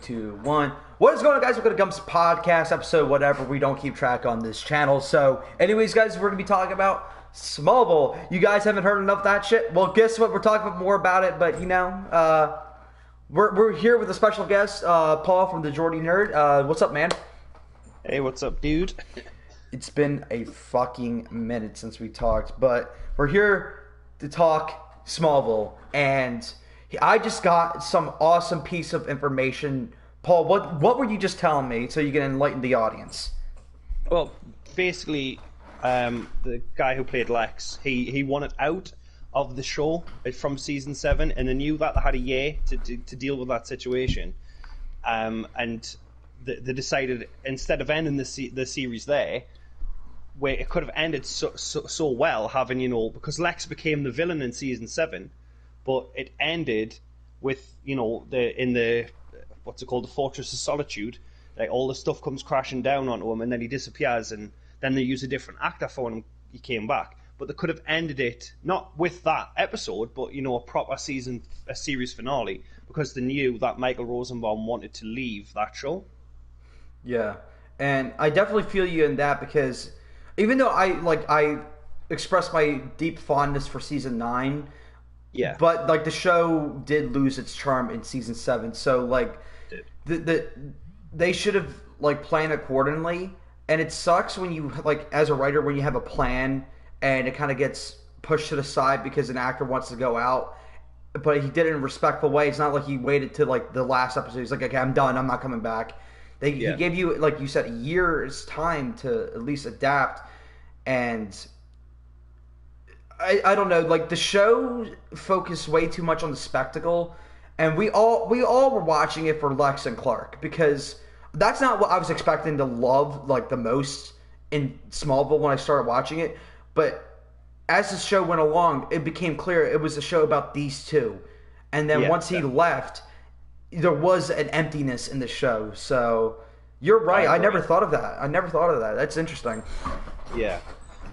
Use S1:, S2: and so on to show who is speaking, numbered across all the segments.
S1: 2, 1. What is going on, guys? Welcome to Gumps podcast episode, whatever. We don't keep track on this channel. So, anyways, guys, we're going to be talking about Smallville. You guys haven't heard enough of that shit? Well, guess what? We're talking more about it, but, we're here with a special guest, Paul from the Jordy Nerd. What's up, man?
S2: Hey, what's up, dude?
S1: It's been a fucking minute since we talked, but we're here to talk Smallville, and I just got some awesome piece of information. Paul, what were you just telling me so you can enlighten the audience?
S2: Well, basically, the guy who played Lex, he wanted out of the show from season 7, and they knew that they had a year to deal with that situation. And they decided, instead of ending the series there, where it could have ended so well, having, because Lex became the villain in season 7, but it ended with, the Fortress of Solitude, like all the stuff comes crashing down onto him, and then he disappears, and then they use a different actor for him. He came back, but they could have ended it not with that episode, but a proper series finale, because they knew that Michael Rosenbaum wanted to leave that show.
S1: Yeah, and I definitely feel you in that, because even though I expressed my deep fondness for season 9.
S2: Yeah.
S1: But, the show did lose its charm in season 7. So, they should have, planned accordingly. And it sucks when you, as a writer, when you have a plan and it kind of gets pushed to the side because an actor wants to go out. But he did it in a respectful way. It's not like he waited to, the last episode. He's like, okay, I'm done. I'm not coming back. He gave you, like you said, a year's time to at least adapt. And I don't know, the show focused way too much on the spectacle, and we all were watching it for Lex and Clark, because that's not what I was expecting to love the most in Smallville when I started watching it. But as the show went along, it became clear it was a show about these two, and then once he left, there was an emptiness in the show. So you're right. I never thought of that. That's interesting.
S2: Yeah.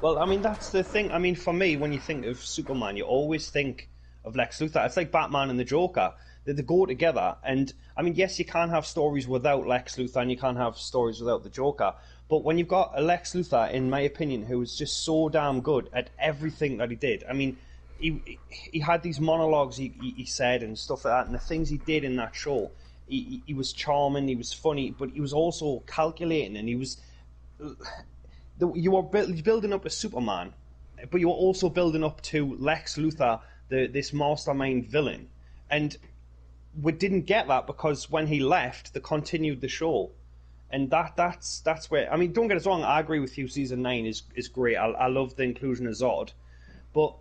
S2: Well, I mean, that's the thing. I mean, for me, when you think of Superman, you always think of Lex Luthor. It's like Batman and the Joker. They go together. And, I mean, yes, you can't have stories without Lex Luthor, and you can't have stories without the Joker. But when you've got a Lex Luthor, in my opinion, who was just so damn good at everything that he did. I mean, he had these monologues he said and stuff like that, and the things he did in that show. He was charming, he was funny, but he was also calculating, and he was... You were building up a Superman, but you were also building up to Lex Luthor, this mastermind villain. And we didn't get that, because when he left, they continued the show. And that's where... I mean, don't get us wrong, I agree with you, season 9 is great. I love the inclusion of Zod. But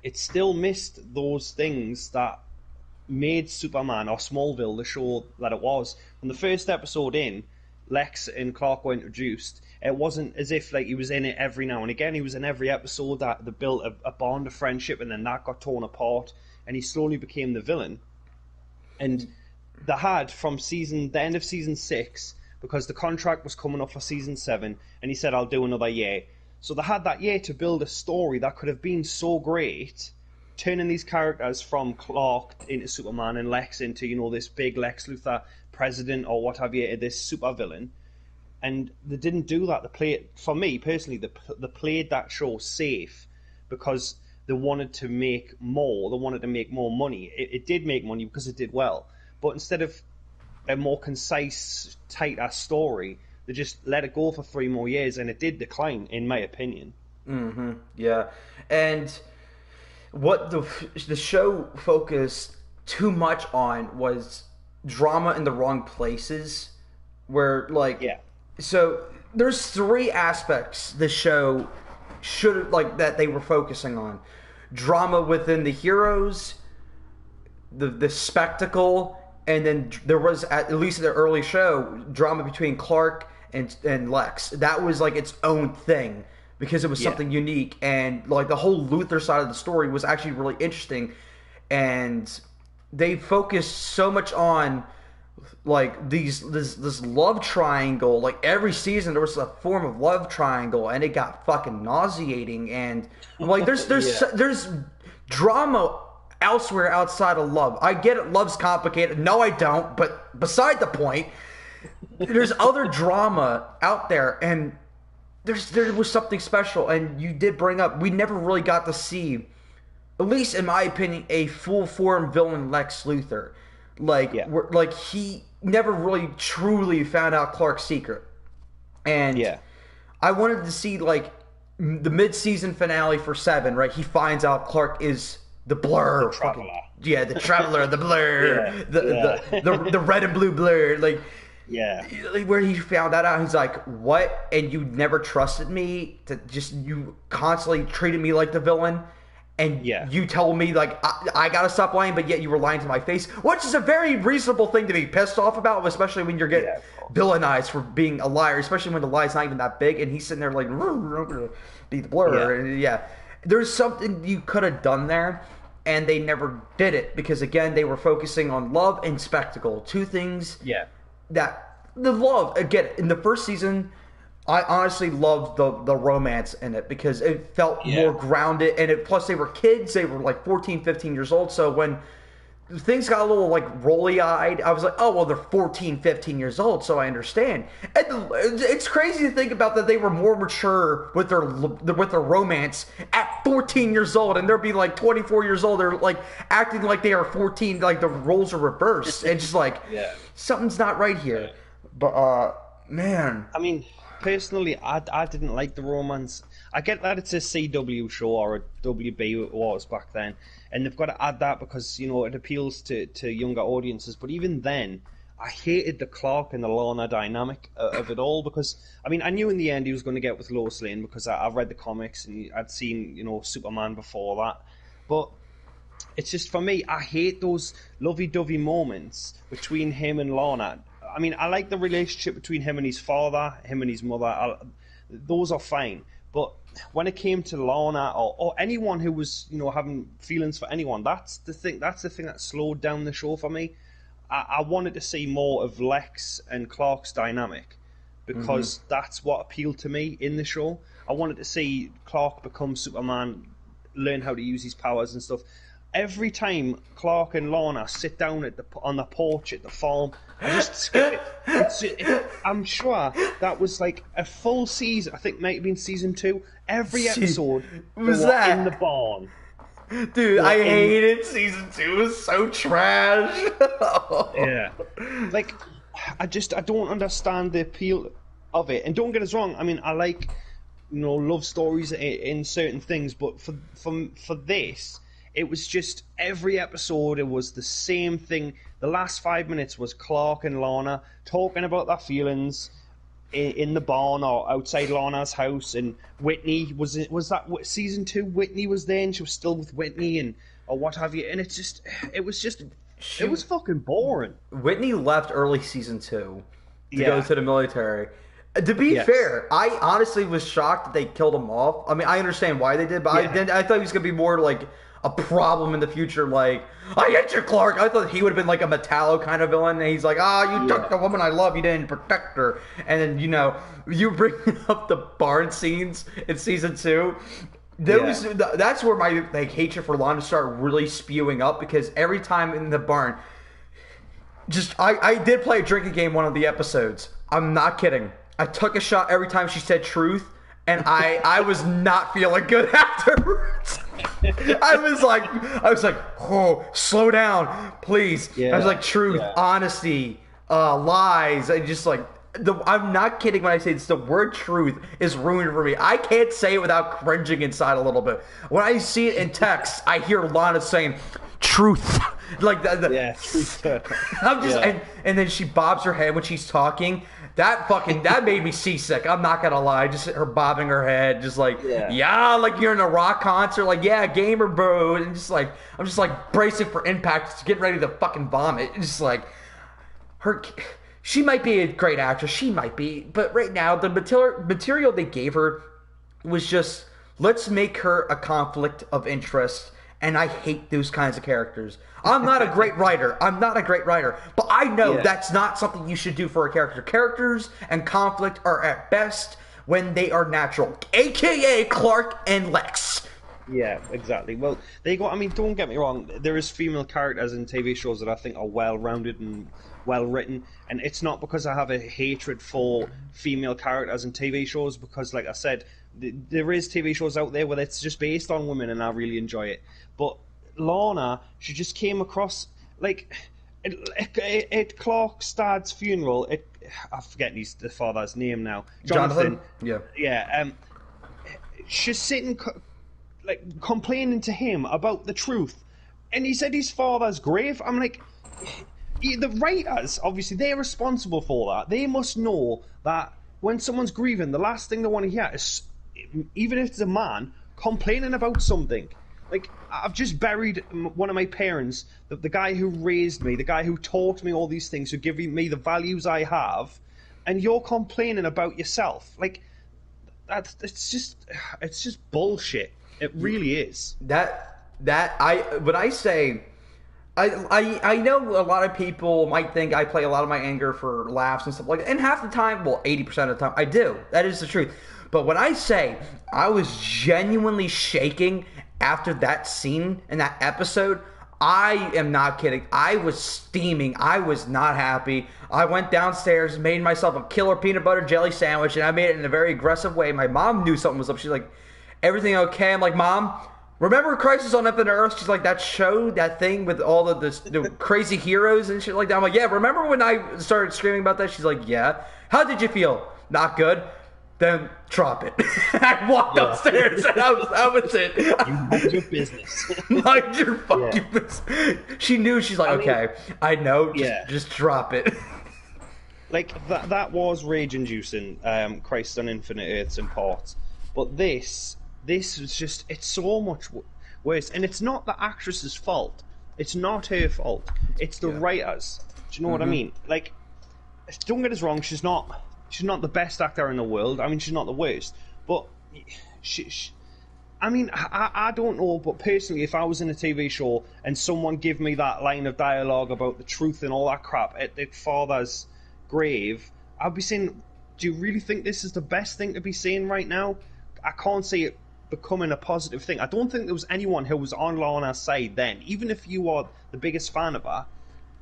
S2: it still missed those things that made Superman, or Smallville, the show that it was. From the first episode in, Lex and Clark were introduced. It wasn't as if he was in it every now and again. He was in every episode that they built a bond of friendship, and then that got torn apart, and he slowly became the villain. And they had, from the end of season 6, because the contract was coming up for season 7, and he said, I'll do another year. So they had that year to build a story that could have been so great, turning these characters from Clark into Superman and Lex into, this big Lex Luthor president or what have you, this super villain. And they didn't do that. For me personally, they played that show safe, because they wanted to make more. They wanted to make more money. It did make money because it did well. But instead of a more concise, tighter story, they just let it go for 3 more years, and it did decline, in my opinion.
S1: Mm-hmm. Yeah. And what the show focused too much on was drama in the wrong places, where So there's 3 aspects the show should that they were focusing on: drama within the heroes, the spectacle, and then there was, at least in the early show, drama between Clark and Lex. That was its own thing, because it was something unique, and the whole Luthor side of the story was actually really interesting, and they focused so much on this love triangle. Every season there was a form of love triangle, and it got fucking nauseating. And there's drama elsewhere outside of love. I get it, love's complicated. No, I don't. But beside the point, there's other drama out there, and there was something special. And you did bring up, we never really got to see, at least in my opinion, a full form villain Lex Luthor. Like he never really truly found out Clark's secret. And I wanted to see like the mid-season finale for 7, right? He finds out Clark is the Blur,
S2: the Traveler.
S1: The Traveler, the Blur, the red and blue Blur, like where he found that out. He's like, what? And you never trusted me to you constantly treated me like the villain. And you told me, like, I gotta stop lying, but yet you were lying to my face, which is a very reasonable thing to be pissed off about, especially when you're getting villainized for being a liar, especially when the lie's not even that big, and he's sitting there like, be the Blur. There's something you could have done there, and they never did it, because, again, they were focusing on love and spectacle. Two things that, the love, again, in the first season, I honestly loved the romance in it because it felt more grounded, and plus they were kids. They were like 14, 15 years old. So when things got a little like rolly-eyed, I was like, oh, well, they're 14, 15 years old, so I understand. And it's crazy to think about that they were more mature with their romance at 14 years old, and they'll be like 24 years old. They're like acting like they are 14, like the roles are reversed. And just like, something's not right here. But, man.
S2: I mean, personally, I didn't like the romance. I get that it's a CW show or a WB it was back then, and they've got to add that because, you know, it appeals to younger audiences. But even then, I hated the Clark and the Lana dynamic of it all because, I mean, I knew in the end he was going to get with Lois Lane because I've read the comics and I'd seen, you know, Superman before that. But it's just, for me, I hate those lovey-dovey moments between him and Lana. I mean, I like the relationship between him and his father, him and his mother. Those are fine. But when it came to Lana or anyone who was, you know, having feelings for anyone, that's the thing that slowed down the show for me. I wanted to see more of Lex and Clark's dynamic because that's what appealed to me in the show. I wanted to see Clark become Superman, learn how to use his powers and stuff. Every time Clark and Lana sit down on the porch at the farm, I just skip it. I'm sure that was like a full season. I think it might have been season 2. Every episode
S1: was that
S2: in the barn.
S1: Dude, I hated season 2. It was so trash.
S2: Yeah. Like, I don't understand the appeal of it. And don't get us wrong, I mean, I like, you know, love stories in certain things, but for this, it was just every episode, it was the same thing. The last 5 minutes was Clark and Lana talking about their feelings in the barn or outside Lana's house. And Whitney, was that season 2? Whitney was there and she was still with Whitney or what have you. And it was fucking boring.
S1: Whitney left early season 2 to go to the military. To be fair, I honestly was shocked that they killed him off. I mean, I understand why they did, but I thought he was going to be more like a problem in the future, like, I hate you, Clark. I thought he would have been like a Metallo kind of villain, and he's like, you took the woman I love, you didn't protect her. And then, you know, you bring up the barn scenes in season 2. That's where my like hatred for Lana started really spewing up, because every time in the barn, I did play a drinking game one of the episodes. I'm not kidding. I took a shot every time she said truth, and I was not feeling good afterwards. I was like, oh, slow down, please. I was like, truth, honesty, lies. I just like, I'm not kidding when I say this. The word truth is ruined for me. I can't say it without cringing inside a little bit. When I see it in text, I hear Lana saying, truth. Like that.
S2: Truth.
S1: I'm just, and then she bobs her head when she's talking. That made me seasick. I'm not gonna lie. Just her bobbing her head, just like, like you're in a rock concert, like, gamer bro, and just like, I'm just like bracing for impact, just getting ready to fucking vomit. It's just like, she might be a great actress, she might be, but right now the material they gave her was just, let's make her a conflict of interest. And I hate those kinds of characters. I'm not a great writer. But I know that's not something you should do for a character. Characters and conflict are at best when they are natural. AKA Clark and Lex.
S2: Yeah, exactly. Well, there you go. I mean, don't get me wrong. There is female characters in TV shows that I think are well-rounded and well-written, and it's not because I have a hatred for female characters in TV shows. Because, like I said, there is TV shows out there where it's just based on women, and I really enjoy it. But Lana, she just came across like at Clark's dad's funeral. I forget the father's name now. Jonathan.
S1: Yeah.
S2: Yeah. She's sitting like complaining to him about the truth, and he said his father's grave. I'm like, the writers, obviously they're responsible for that. They must know that when someone's grieving, the last thing they want to hear is, even if it's a man, complaining about something. Like, I've just buried one of my parents, the guy who raised me, the guy who taught me all these things, who gave me the values I have, and you're complaining about yourself. Like, it's just bullshit. It really is.
S1: When I say, I know a lot of people might think I play a lot of my anger for laughs and stuff like that, and half the time, well, 80% of the time, I do. That is the truth. But when I say I was genuinely shaking after that scene in that episode, I am not kidding. I was steaming. I was not happy. I went downstairs, made myself a killer peanut butter jelly sandwich, and I made it in a very aggressive way. My mom knew something was up. She's like, everything okay? I'm like, Mom, remember Crisis on Infinite Earth? She's like, that show, that thing with all the crazy heroes and shit like that. I'm like, yeah, remember when I started screaming about that? She's like, yeah. How did you feel? Not good. Then drop it. I walked upstairs and that was it.
S2: You mind your business.
S1: Mind your fucking business. She knew. She's like, okay, I know. Just drop it.
S2: Like, that was rage-inducing, Crisis on Infinite Earths and Parts. But this is just, it's so much worse. And it's not the actress's fault. It's not her fault. It's the writers. Do you know what I mean? Like, don't get us wrong, she's not the best actor in the world. I mean, she's not the worst. But I don't know, but personally, if I was in a TV show and someone gave me that line of dialogue about the truth and all that crap at father's grave, I'd be saying, do you really think this is the best thing to be saying right now? I can't see it becoming a positive thing. I don't think there was anyone who was on Lana's side then. Even if you are the biggest fan of her,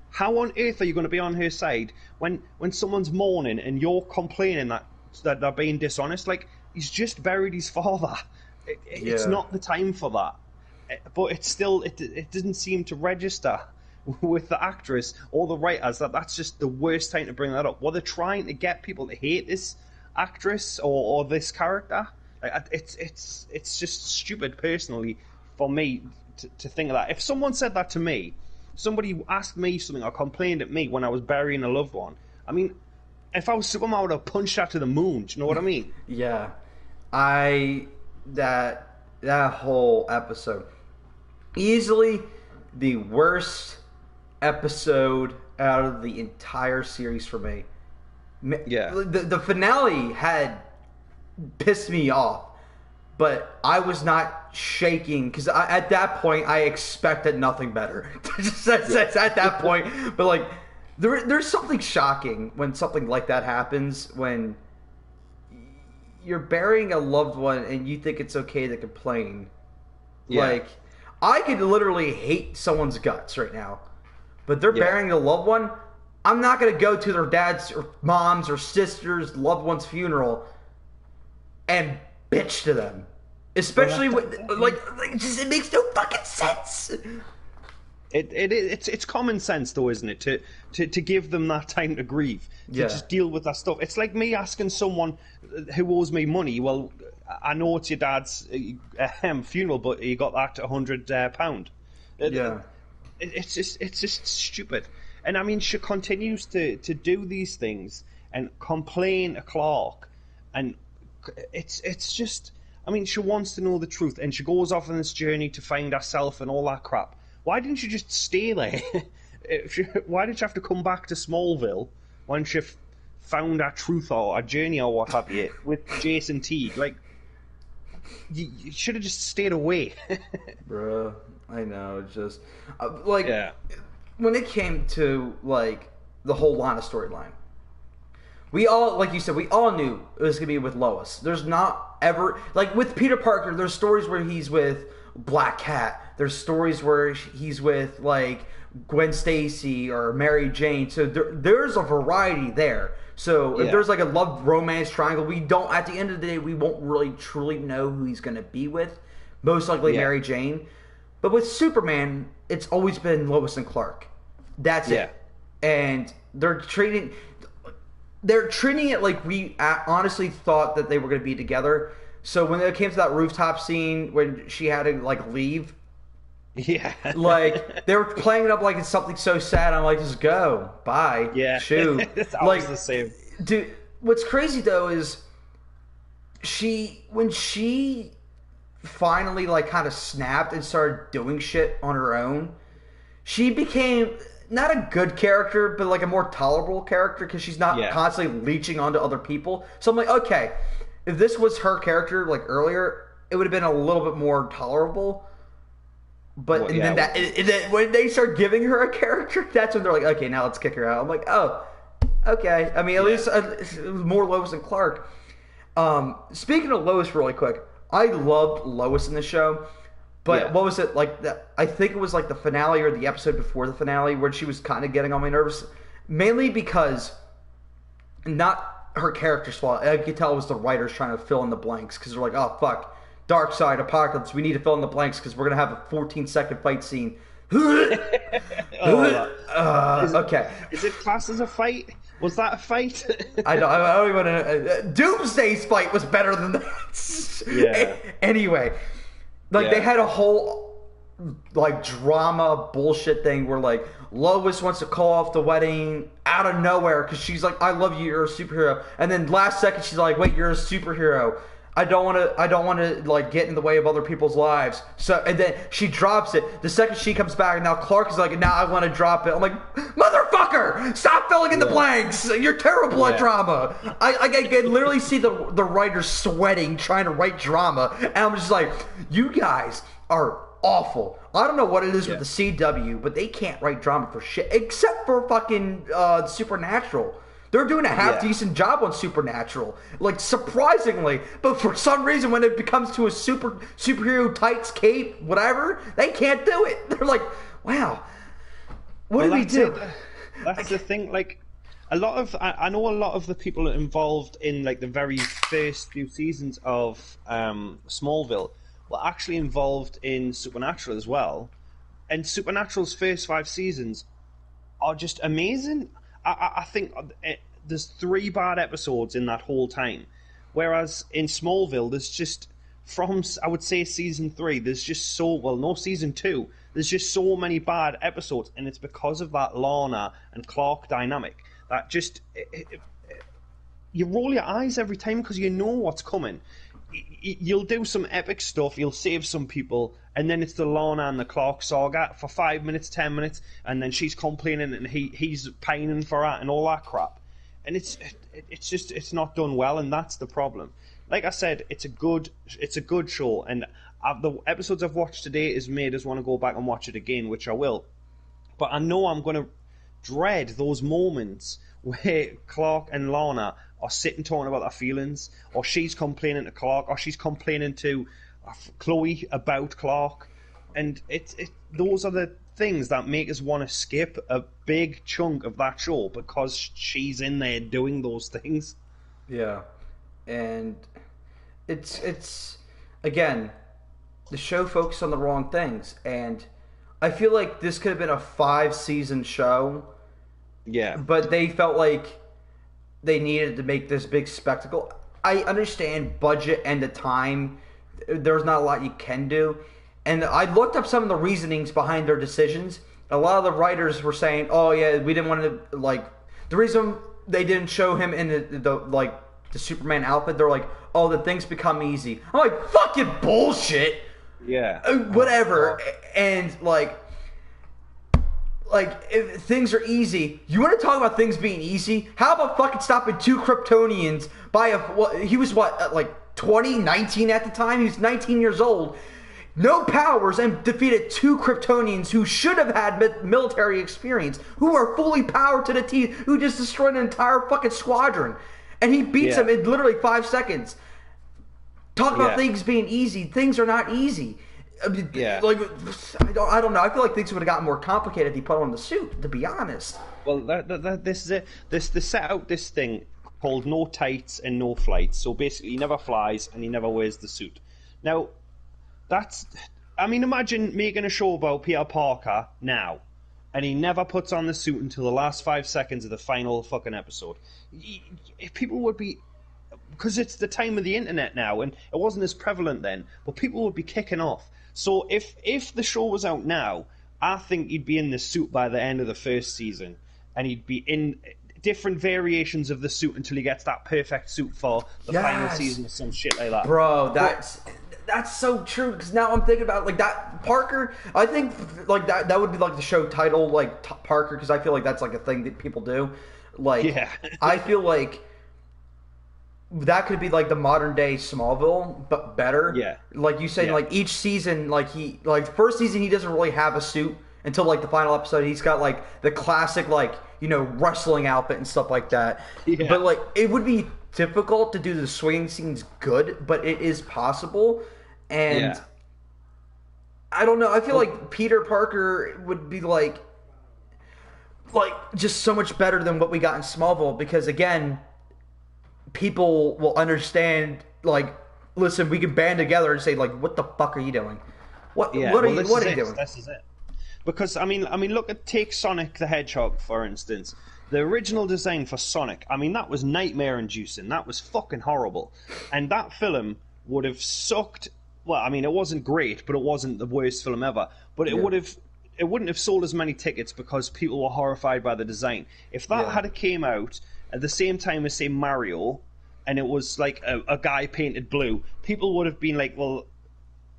S2: how on earth are you going to be on her side when someone's mourning and you're complaining that they're being dishonest? Like, he's just buried his father. It's not the time for that. But it's still, it didn't seem to register with the actress or the writers that's just the worst time to bring that up. Well, they're trying to get people to hate this actress or this character. Like, it's just stupid, personally, for me to think of that. If someone said that to me, somebody asked me something or complained at me when I was burying a loved one, I mean, if I was Superman, I would have punched her to the moon. Do you know what I mean?
S1: Yeah. That whole episode, easily the worst episode out of the entire series for me.
S2: Yeah.
S1: The finale had pissed me off, but I was not shaking because at that point I expected nothing better. At that point, but like there's something shocking when something like that happens, when you're burying a loved one and you think it's okay to complain. Yeah. Like, I could literally hate someone's guts right now, but they're burying a loved one. I'm not going to go to their dad's or mom's or sister's loved one's funeral and bitch to them. Especially with, it makes no fucking sense.
S2: It's common sense, though, isn't it, to give them that time to grieve, to just deal with that stuff. It's like me asking someone who owes me money, well, I know it's your dad's funeral, but you got that £100. It's just stupid. And I mean, she continues to do these things and complain to Clark, and it's just, I mean, she wants to know the truth, and she goes off on this journey to find herself and all that crap. Why didn't you just stay there? Why did you have to come back to Smallville when she found her truth or a journey or what have you with Jason Teague? Like, you should have just stayed away.
S1: Bruh, I know, just when it came to like the whole Lana storyline, We all, like you said, we all knew it was gonna be with Lois. There's not ever like with Peter Parker. There's stories where he's with Black Cat. There's stories where he's with like Gwen Stacy or Mary Jane. So there's a variety there. So if there's like a love romance triangle, we don't. At the end of the day, we won't really truly know who he's gonna be with. Most likely Mary Jane. But with Superman, it's always been Lois and Clark. That's it. And they're treating it like we honestly thought that they were going to be together. So when it came to that rooftop scene when she had to like leave, like they were playing it up like it's something so sad. I'm like, just go, bye, shoot.
S2: It's always the same.
S1: Dude, what's crazy though is when she finally like kind of snapped and started doing shit on her own, she became not a good character, but like a more tolerable character because she's not constantly leeching onto other people. So I'm like, okay, if this was her character like earlier, it would have been a little bit more tolerable. But then when they start giving her a character, that's when they're like, okay, now let's kick her out. I'm like, oh, okay. I mean, at least it was more Lois and Clark. Speaking of Lois, really quick, I loved Lois in the show. But what was it like? I think it was like the finale or the episode before the finale where she was kind of getting on my nerves, mainly because not her character's fault. I could tell it was the writers trying to fill in the blanks because they're like, oh fuck, Dark Side, Apocalypse, we need to fill in the blanks because we're gonna have a 14-second fight scene. Okay.
S2: Is it classed as a fight? Was that a fight?
S1: I don't even know. Doomsday's fight was better than that. Anyway. Like, they had a whole, like, drama bullshit thing where, like, Lois wants to call off the wedding out of nowhere because she's like, I love you, you're a superhero. And then last second, she's like, wait, you're a superhero. I don't want to, like, get in the way of other people's lives. So, and then she drops it. The second she comes back, and now Clark is like, now I want to drop it. I'm like, motherfucker, stop filling in the blanks. You're terrible at drama. I can literally see the writers sweating trying to write drama. And I'm just like, you guys are awful. I don't know what it is with the CW, but they can't write drama for shit, except for fucking Supernatural. They're doing a half-decent job on Supernatural. Like, surprisingly. But for some reason, when it becomes to a superhero tights, cape, whatever, they can't do it. They're like, wow, what do we do?
S2: That's the thing. Like, I know a lot of the people involved in, like, the very first few seasons of Smallville were actually involved in Supernatural as well. And Supernatural's first 5 seasons are just amazing. I think there's 3 bad episodes in that whole time. Whereas in Smallville, there's just, from, I would say, season 3, there's just season 2, there's just so many bad episodes, and it's because of that Lana and Clark dynamic that just, you roll your eyes every time because you know what's coming. You'll do some epic stuff, you'll save some people, and then it's the Lana and the Clark saga for 5 minutes, 10 minutes, and then she's complaining and he's pining for her and all that crap. And it's not done well, and that's the problem. Like I said, it's a good show, and the episodes I've watched today has made us want to go back and watch it again, which I will. But I know I'm going to dread those moments where Clark and Lana are sitting talking about their feelings, or she's complaining to Clark, or she's complaining to Chloe about Clark, and those are the things that make us want to skip a big chunk of that show because she's in there doing those things.
S1: Yeah, and it's again, the show focused on the wrong things, and I feel like this could have been a 5-season show.
S2: Yeah,
S1: but they felt like they needed to make this big spectacle. I understand budget and the time. There's not a lot you can do. And I looked up some of the reasonings behind their decisions. A lot of the writers were saying, oh yeah, we didn't want to, like, the reason they didn't show him in the Superman outfit, they're like, oh, the things become easy. I'm like, fucking bullshit.
S2: Yeah.
S1: Whatever. And like, if things are easy, you want to talk about things being easy? How about fucking stopping 2 Kryptonians by he was 20, 19 at the time? He was 19 years old. no powers and defeated 2 Kryptonians who should have had military experience, who are fully powered to the teeth, who just destroyed an entire fucking squadron. And he beats them in literally 5 seconds. Talk about things being easy. Things are not easy. Like, I don't know. I feel like things would have gotten more complicated if he put on the suit, to be honest.
S2: Well, this is it. They set out this thing called no tights and no flights. So basically, he never flies and he never wears the suit. Now, imagine making a show about Peter Parker now, and he never puts on the suit until the last 5 seconds of the final fucking episode. People would be... Because it's the time of the internet now, and it wasn't as prevalent then, but people would be kicking off. So if the show was out now, I think he'd be in the suit by the end of the first season, and he'd be in different variations of the suit until he gets that perfect suit for the final season or some shit like that.
S1: Bro, that's so true, because now I'm thinking about, like, that Parker, I think, like, that would be, like, the show title, like, Parker, because I feel like that's, like, a thing that people do. Like, I feel like that could be like the modern day Smallville, but better.
S2: Yeah.
S1: Like you said, like each season, like the first season he doesn't really have a suit until like the final episode. He's got like the classic like, you know, wrestling outfit and stuff like that. Yeah. But like it would be difficult to do the swinging scenes good, but it is possible. And I don't know. I feel like Peter Parker would be like just so much better than what we got in Smallville, because again, people will understand, like, listen, we can band together and say, like, what the fuck are you doing? What are you doing?
S2: This is it. Because, I mean, take Sonic the Hedgehog, for instance. The original design for Sonic, I mean, that was nightmare-inducing. That was fucking horrible. And that film would have sucked. Well, I mean, it wasn't great, but it wasn't the worst film ever. But it wouldn't have sold as many tickets because people were horrified by the design. If that had came out at the same time as, say, Mario, and it was like a guy painted blue, people would have been like, well,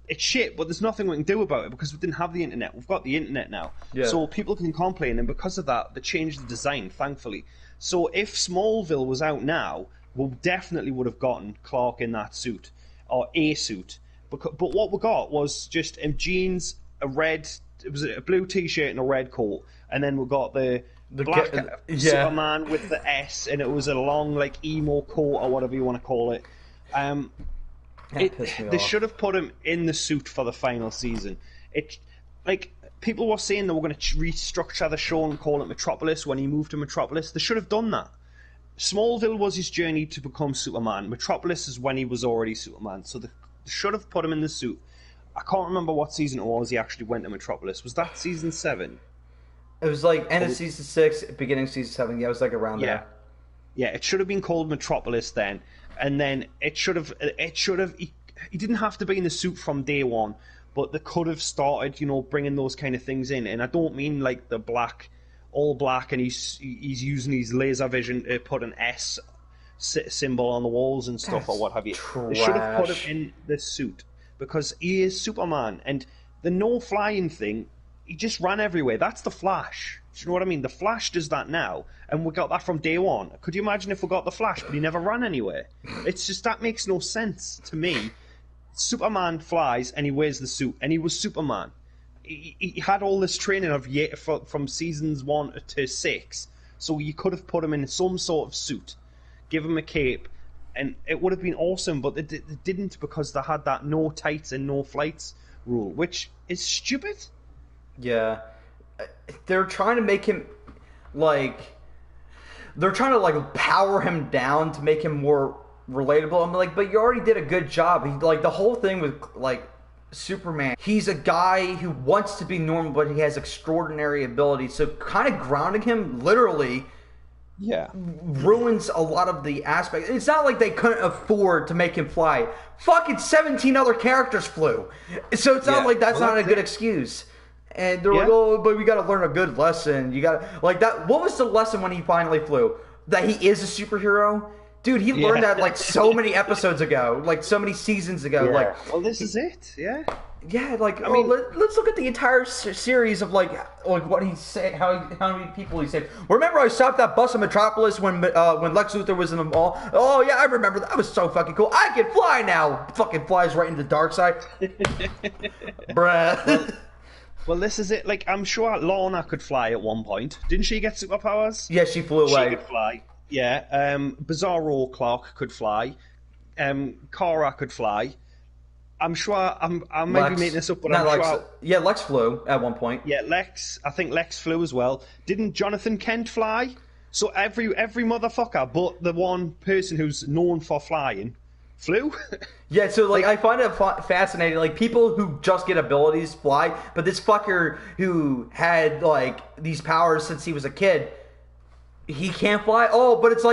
S2: it's shit, but there's nothing we can do about it because we didn't have the internet. We've got the internet now. Yeah. So people can complain, and because of that, they changed the design, thankfully. So if Smallville was out now, we definitely would have gotten Clark in that suit, or a suit. But what we got was just jeans, it was a blue t-shirt and a red coat, and then we got the black Superman with the S, and it was a long like emo coat or whatever you want to call it. They should have put him in the suit for the final season. People were saying they were going to restructure the show and call it Metropolis when he moved to Metropolis. They should have done that. Smallville was his journey to become Superman. Metropolis is when he was already Superman. So they should have put him in the suit. I can't remember what season it was he actually went to Metropolis. Was that season 7? It
S1: was like end of season 6, beginning of season 7. Yeah, it was like around there.
S2: Yeah, it should have been called Metropolis then. And then it should have, he didn't have to be in the suit from day one, but they could have started, bringing those kind of things in. And I don't mean like the all black, and he's using his laser vision to put an S symbol on the walls and stuff. That's or what have you.
S1: Trash.
S2: They should have put him in the suit because he is Superman. And the no flying thing, he just ran everywhere. That's the Flash. Do you know what I mean? The Flash does that now, and we got that from day one. Could you imagine if we got the Flash, but he never ran anywhere? It's just, that makes no sense to me. Superman flies, and he wears the suit, and he was Superman. He had all this training from seasons 1 to 6, so you could have put him in some sort of suit, give him a cape, and it would have been awesome, but they didn't, because they had that no tights and no flights rule, which is stupid.
S1: Yeah. They're trying to make him, they're trying to, power him down to make him more relatable. I'm like, but you already did a good job. The whole thing with, Superman, he's a guy who wants to be normal, but he has extraordinary ability. So kind of grounding him, literally, ruins a lot of the aspects. It's not like they couldn't afford to make him fly. Fucking 17 other characters flew. So it's not like that's not a good excuse. And they're like, oh, but we got to learn a good lesson. You got to, that. What was the lesson when he finally flew? That he is a superhero? Dude, he learned that, so many episodes ago. So many seasons ago.
S2: Well, this is it,
S1: Yeah, like
S2: I mean,
S1: let's look at the entire series of like what he said, how many people he saved. Remember, I stopped that bus in Metropolis when Lex Luthor was in the mall. Oh yeah, I remember that was so fucking cool. I can fly now. Fucking flies right into the dark side, bruh.
S2: well, this is it. Like, I'm sure Lorna could fly at one point. Didn't she get superpowers?
S1: Yeah, she flew away.
S2: She could fly. Yeah. Bizarro Clark could fly. Kara could fly. I'm sure I might be making this up, but I'm sure.
S1: Yeah, Lex flew at one point.
S2: Yeah, Lex. I think Lex flew as well. Didn't Jonathan Kent fly? So every motherfucker, but the one person who's known for flying, flew.
S1: Yeah, so like I find it fascinating. Like people who just get abilities fly, but this fucker who had like these powers since he was a kid. He can't fly. Oh, but it's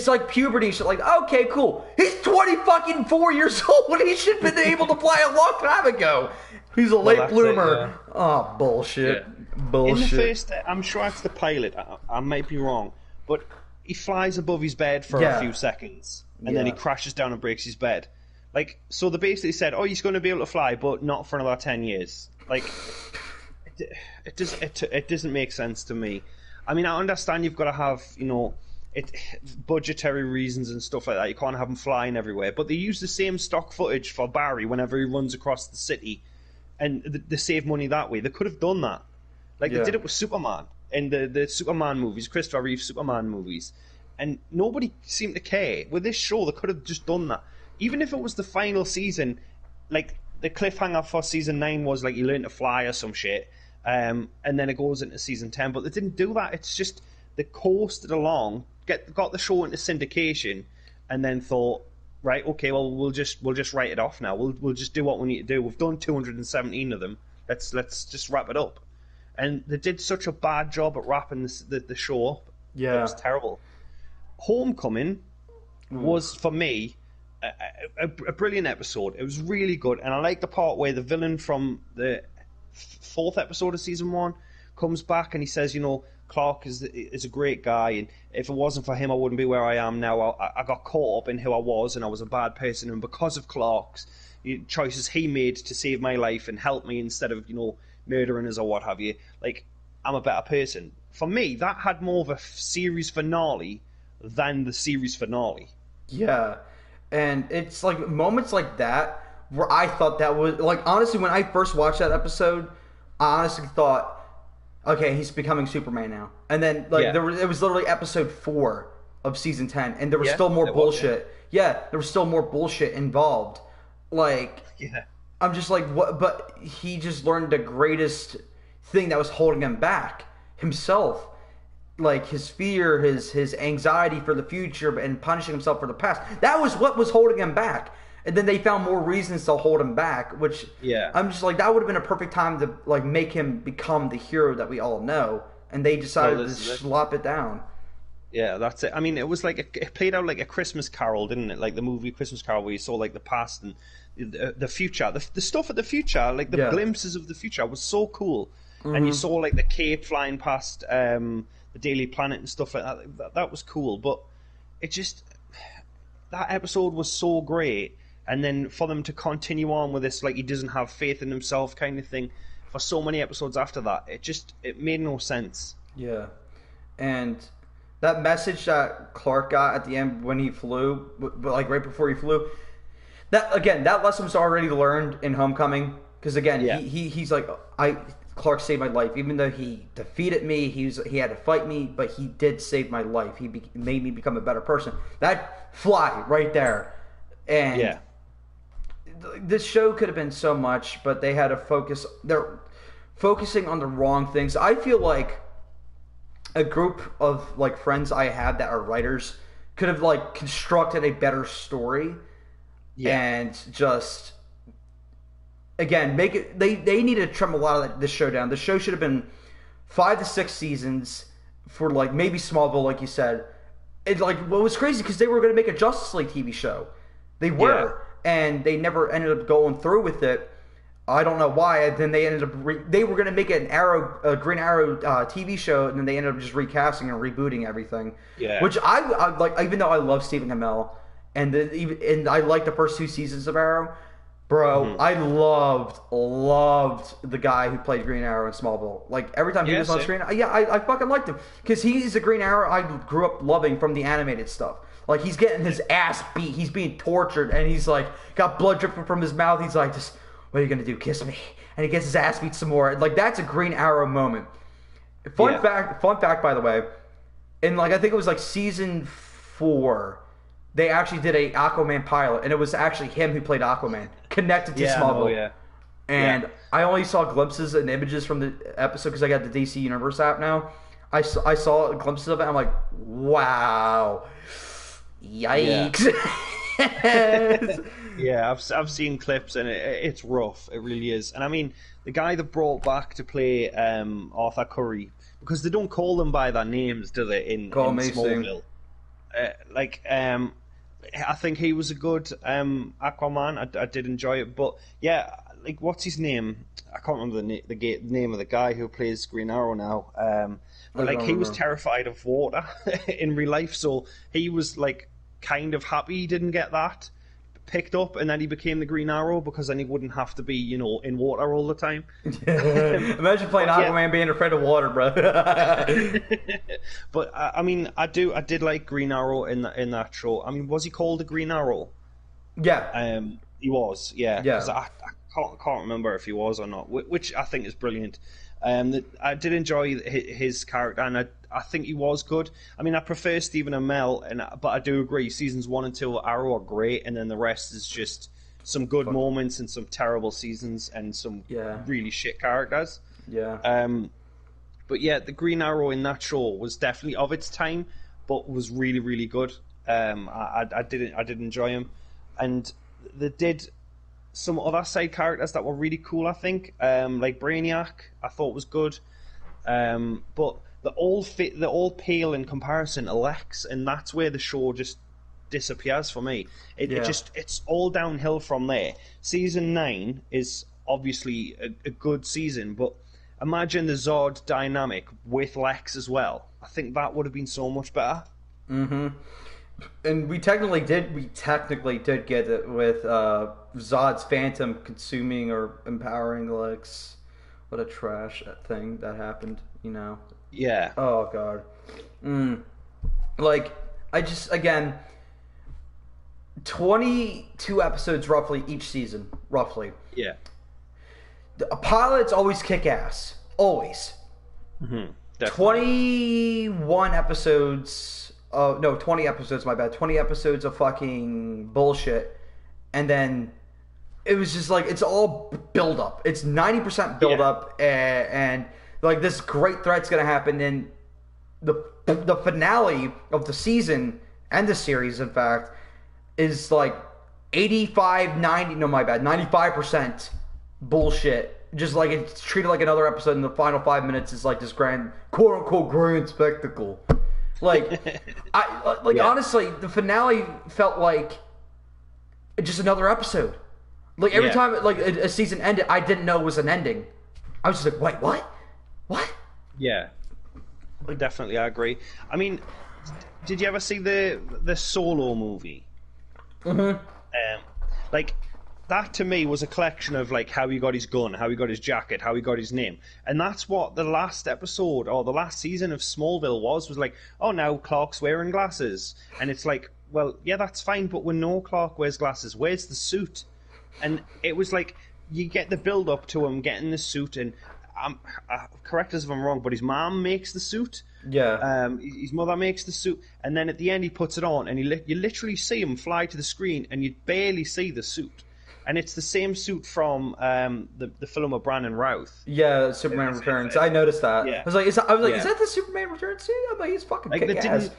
S1: like puberty shit. Like, okay, cool. He's 4 years old. He should have been able to fly a long time ago. He's a late bloomer.
S2: Yeah.
S1: Oh, bullshit.
S2: Yeah.
S1: Bullshit.
S2: In the first, I'm sure it's the pilot. I might be wrong, but he flies above his bed for a few seconds, and then he crashes down and breaks his bed. Like, so they basically said, "Oh, he's going to be able to fly, but not for another 10 years." Like, it doesn't make sense to me. I mean, I understand you've got to have, budgetary reasons and stuff like that. You can't have him flying everywhere. But they use the same stock footage for Barry whenever he runs across the city, and they save money that way. They could have done that. Like, they did it with Superman in the Superman movies, Christopher Reeve Superman movies. And nobody seemed to care. With this show, they could have just done that. Even if it was the final season, like, the cliffhanger for season 9 was, like, he learned to fly or some shit. And then it goes into season 10, but they didn't do that. It's just they coasted along, got the show into syndication, and then thought, right, okay, well we'll just write it off now. We'll just do what we need to do. We've done 217 of them. Let's just wrap it up. And they did such a bad job at wrapping the show up.
S1: Yeah,
S2: it was terrible. Homecoming was for me a brilliant episode. It was really good, and I like the part where the villain from the 4th episode of season 1 comes back and he says, Clark is a great guy, and if it wasn't for him, I wouldn't be where I am now. I got caught up in who I was, and I was a bad person, and because of Clark's choices he made to save my life and help me instead of murdering us or what have you, like, I'm a better person. For me, that had more of a series finale than the series finale.
S1: Yeah, and it's like moments like that where I thought that was, like, honestly, when I first watched that episode, I honestly thought, okay, he's becoming Superman now. And then, like, it was literally episode 4 of season 10, and there was still more bullshit. Yeah, there was still more bullshit involved. Like, I'm just like, what? But he just learned the greatest thing that was holding him back, himself. Like, his fear, his anxiety for the future, and punishing himself for the past. That was what was holding him back. And then they found more reasons to hold him back, which I'm just like, that would have been a perfect time to like make him become the hero that we all know. And they decided to slop it down.
S2: Yeah, that's it. I mean, it was like it played out like a Christmas Carol, didn't it? Like the movie Christmas Carol, where you saw like the past and the future, the stuff of the future, like the glimpses of the future was so cool. Mm-hmm. And you saw like the Cape flying past the Daily Planet and stuff like that. That was cool, but it just, that episode was so great. And then for them to continue on with this, like, he doesn't have faith in himself kind of thing, for so many episodes after that, it made no sense.
S1: Yeah. And that message that Clark got at the end when he flew, like right before he flew, that lesson was already learned in Homecoming. Because again, he's like, Clark saved my life. Even though he defeated me, he had to fight me, but he did save my life. He made me become a better person. That fly right there. And this show could have been so much, but they had to focus. They're focusing on the wrong things. I feel like a group of like friends I had that are writers could have like constructed a better story, and just again make it. They need to trim a lot of this show down. The show should have been 5 to 6 seasons for like maybe Smallville, like you said. It like what was crazy because they were going to make a Justice League TV show. They were. And they never ended up going through with it. I don't know why. Then they ended up they were going to make a Green Arrow TV show, and then they ended up just recasting and rebooting everything. Yeah. Which I like, even though I love Stephen Amell, and I like the first 2 seasons of Arrow. Bro, I loved the guy who played Green Arrow in Smallville. Like, every time he was on screen, I fucking liked him. Because he's a Green Arrow I grew up loving from the animated stuff. Like, he's getting his ass beat, he's being tortured, and he's like, got blood dripping from his mouth. He's like, just, what are you gonna do, kiss me? And he gets his ass beat some more. Like, that's a Green Arrow moment. Fun fact, by the way, in, like, I think it was, like, season 4... they actually did a Aquaman pilot, and it was actually him who played Aquaman, connected to Smallville. And I only saw glimpses and images from the episode because I got the DC Universe app now. I saw glimpses of it. I'm like, wow, yikes.
S2: I've seen clips, and it's rough. It really is. And I mean, the guy that brought back to play Arthur Curry, because they don't call them by their names, do they? In Smallville. I think he was a good Aquaman. I did enjoy it, but yeah, like, what's his name? I can't remember the name of the guy who plays Green Arrow now. But like, he was terrified of water in real life, so he was like kind of happy he didn't get that picked up, and then he became the Green Arrow because then he wouldn't have to be, you know, in water all the time.
S1: Imagine playing Aquaman being afraid of water, bro.
S2: But I mean, I did like Green Arrow in that show. I mean, was he called the Green Arrow?
S1: Yeah.
S2: He was. Yeah.
S1: Yeah.
S2: I can't remember if he was or not, which I think is brilliant. I did enjoy his character, and I think he was good. I mean, I prefer Stephen Amell, but I do agree, seasons 1 and 2 of Arrow are great, and then the rest is just some good moments and some terrible seasons and some really shit characters.
S1: Yeah.
S2: But yeah, the Green Arrow in that show was definitely of its time, but was really, really good. I did enjoy him, and they did some other side characters that were really cool, I think. Like Brainiac, I thought was good. But they all pale in comparison to Lex, and that's where the show just disappears for me. It's all downhill from there. Season 9 is obviously a good season, but imagine the Zod dynamic with Lex as well. I think that would have been so much better.
S1: Mm-hmm. And we technically did get it with Zod's Phantom consuming or empowering Lex. What a trash thing that happened, you know.
S2: Yeah.
S1: Oh god. Like, I just, again, 22 episodes roughly each season, roughly.
S2: Yeah.
S1: The pilots always kick ass. Always.
S2: Mm-hmm.
S1: 21 episodes. 20 episodes, my bad. 20 episodes of fucking bullshit. And then it was just like, it's all build up. It's 90% build up, and like, this great threat's going to happen. And the finale of the season and the series, in fact, is like 95% bullshit. Just like, it's treated like another episode, and the final 5 minutes is like this grand, quote unquote, grand spectacle. Like, honestly, the finale felt like just another episode. Like, every time like a season ended, I didn't know it was an ending. I was just like, wait, what?
S2: Yeah, definitely, I agree. I mean, did you ever see the Solo movie?
S1: Mm-hmm.
S2: Like, that to me was a collection of like how he got his gun, how he got his jacket, how he got his name, and that's what the last episode or the last season of Smallville was like. Oh, now Clark's wearing glasses, and it's like, well, yeah, that's fine, but when no Clark wears glasses, where's the suit? And it was like, you get the build up to him getting the suit, and correct us if I'm wrong, but his mom makes the suit.
S1: Yeah.
S2: His mother makes the suit, and then at the end he puts it on, and you literally see him fly to the screen, and you barely see the suit. And it's the same suit from the film of Brandon Routh.
S1: Yeah, Superman Returns. I noticed that.
S2: Yeah.
S1: I was like, is that the Superman Returns suit? I'm like, he's fucking kick-ass.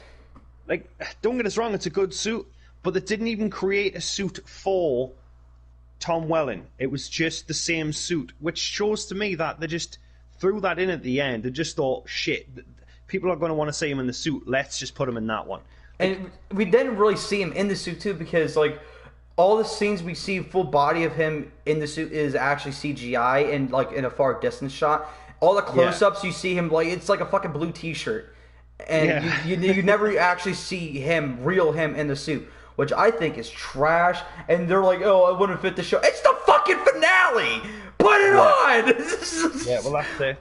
S2: Like, don't get us wrong, it's a good suit, but they didn't even create a suit for Tom Welling. It was just the same suit, which shows to me that they just threw that in at the end. They just thought, shit, people are going to want to see him in the suit. Let's just put him in that one.
S1: And we didn't really see him in the suit, too, because, like, all the scenes we see full body of him in the suit is actually CGI and like in a far distance shot. All the close-ups you see him, like, it's like a fucking blue t-shirt. And you never actually see him in the suit. which I think is trash. And they're like, "Oh, it wouldn't fit the show." It's the fucking finale. Put it on.
S2: Yeah, well, that's it.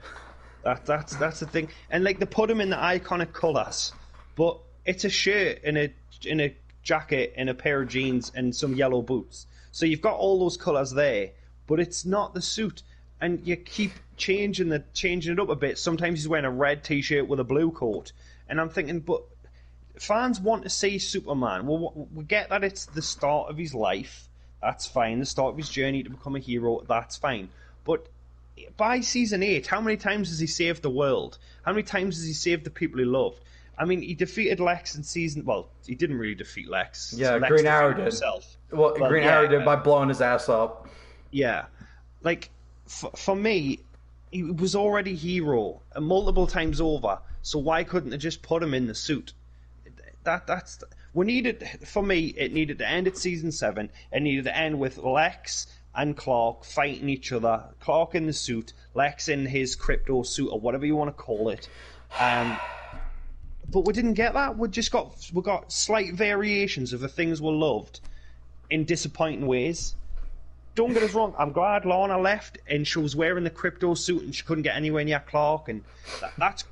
S2: That's the thing. And like they put him in the iconic colours, but it's a shirt and a jacket and a pair of jeans and some yellow boots. So you've got all those colours there, but it's not the suit. And you keep changing it up a bit. Sometimes he's wearing a red t-shirt with a blue coat, and I'm thinking, but fans want to see Superman. Well, we get that it's the start of his life. That's fine. The start of his journey to become a hero. That's fine. But by season 8, how many times has he saved the world? How many times has he saved the people he loved? I mean, he defeated Lex in season... Well, he didn't really defeat Lex.
S1: Yeah,
S2: Lex
S1: Green Arrow did.
S2: Himself.
S1: Well, Green Arrow did by blowing his ass up.
S2: Yeah. Like, for me, he was already hero multiple times over, so why couldn't they just put him in the suit? We needed... For me, it needed to end at season 7. It needed to end with Lex and Clark fighting each other. Clark in the suit, Lex in his crypto suit, or whatever you want to call it. But we didn't get that. We got slight variations of the things we loved in disappointing ways. Don't get us wrong. I'm glad Lana left and she was wearing the crypto suit and she couldn't get anywhere near Clark, and that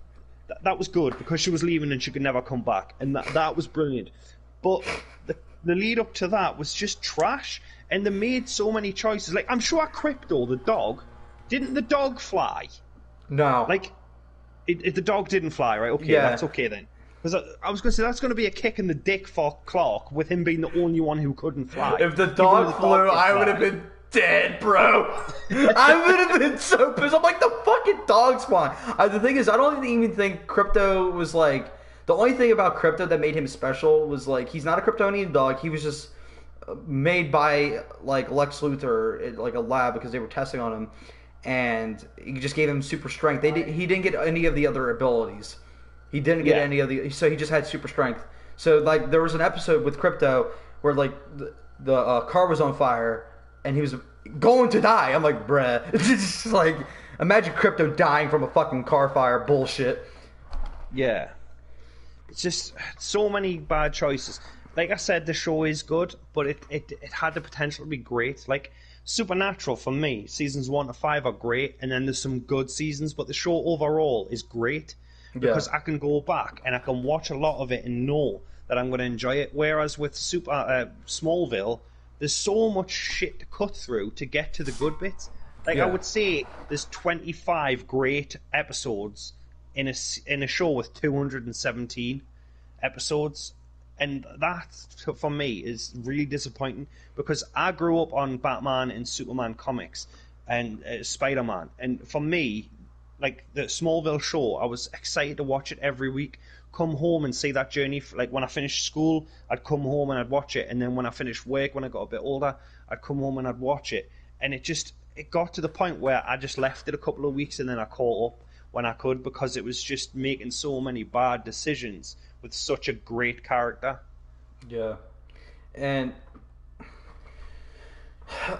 S2: was good because she was leaving and she could never come back, and that was brilliant. But the lead up to that was just trash, and they made so many choices. Like, I'm sure Crypto, the dog, didn't the dog fly?
S1: No.
S2: Like, the dog didn't fly, right? Okay,
S1: yeah.
S2: That's okay then. Because I was going to say, that's going to be a kick in the dick for Clark, with him being the only one who couldn't fly.
S1: If the dog flew, I would have been dead, bro. I would have been so pissed. I'm like, the fucking dog spawn. The thing is, I don't even think Crypto was like... The only thing about Crypto that made him special was, like, he's not a Kryptonian dog. He was just made by, like, Lex Luthor at, like, a lab because they were testing on him. And he just gave him super strength. He didn't get any of the other abilities. He didn't get any of the... So he just had super strength. So, like, there was an episode with Crypto where, like, the car was on fire and he was going to die. I'm like, bruh. It's just like, imagine Crypto dying from a fucking car fire. Bullshit.
S2: Yeah. It's just so many bad choices. Like I said, the show is good, but it had the potential to be great. Like, Supernatural, for me, seasons 1 to 5 are great, and then there's some good seasons, but the show overall is great because I can go back and I can watch a lot of it and know that I'm going to enjoy it. Whereas with Smallville, there's so much shit to cut through to get to the good bits. Like, I would say there's 25 great episodes in a show with 217 episodes, and that for me is really disappointing because I grew up on Batman and Superman comics and Spider-Man, and for me, like, the Smallville show, I was excited to watch it every week, come home and see that journey. Like, when I finished school, I'd come home and I'd watch it, and then when I finished work, when I got a bit older, I'd come home and I'd watch it, and it got to the point where I just left it a couple of weeks and then I caught up when I could, because it was just making so many bad decisions with such a great character.
S1: Yeah. And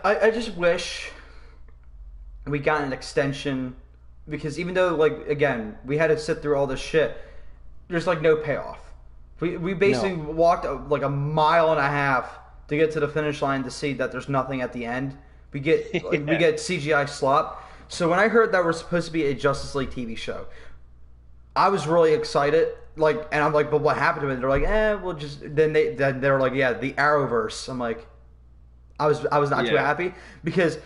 S1: I just wish we got an extension, because even though, like, again, we had to sit through all this shit, there's, like, no payoff. We basically walked, like, a mile and a half to get to the finish line to see that there's nothing at the end. We get we get CGI slop. So when I heard that we're supposed to be a Justice League TV show, I was really excited. Like, and I'm like, but what happened to it? They're like, we'll just. Then they're like, yeah, the Arrowverse. I'm like, I was not too happy because,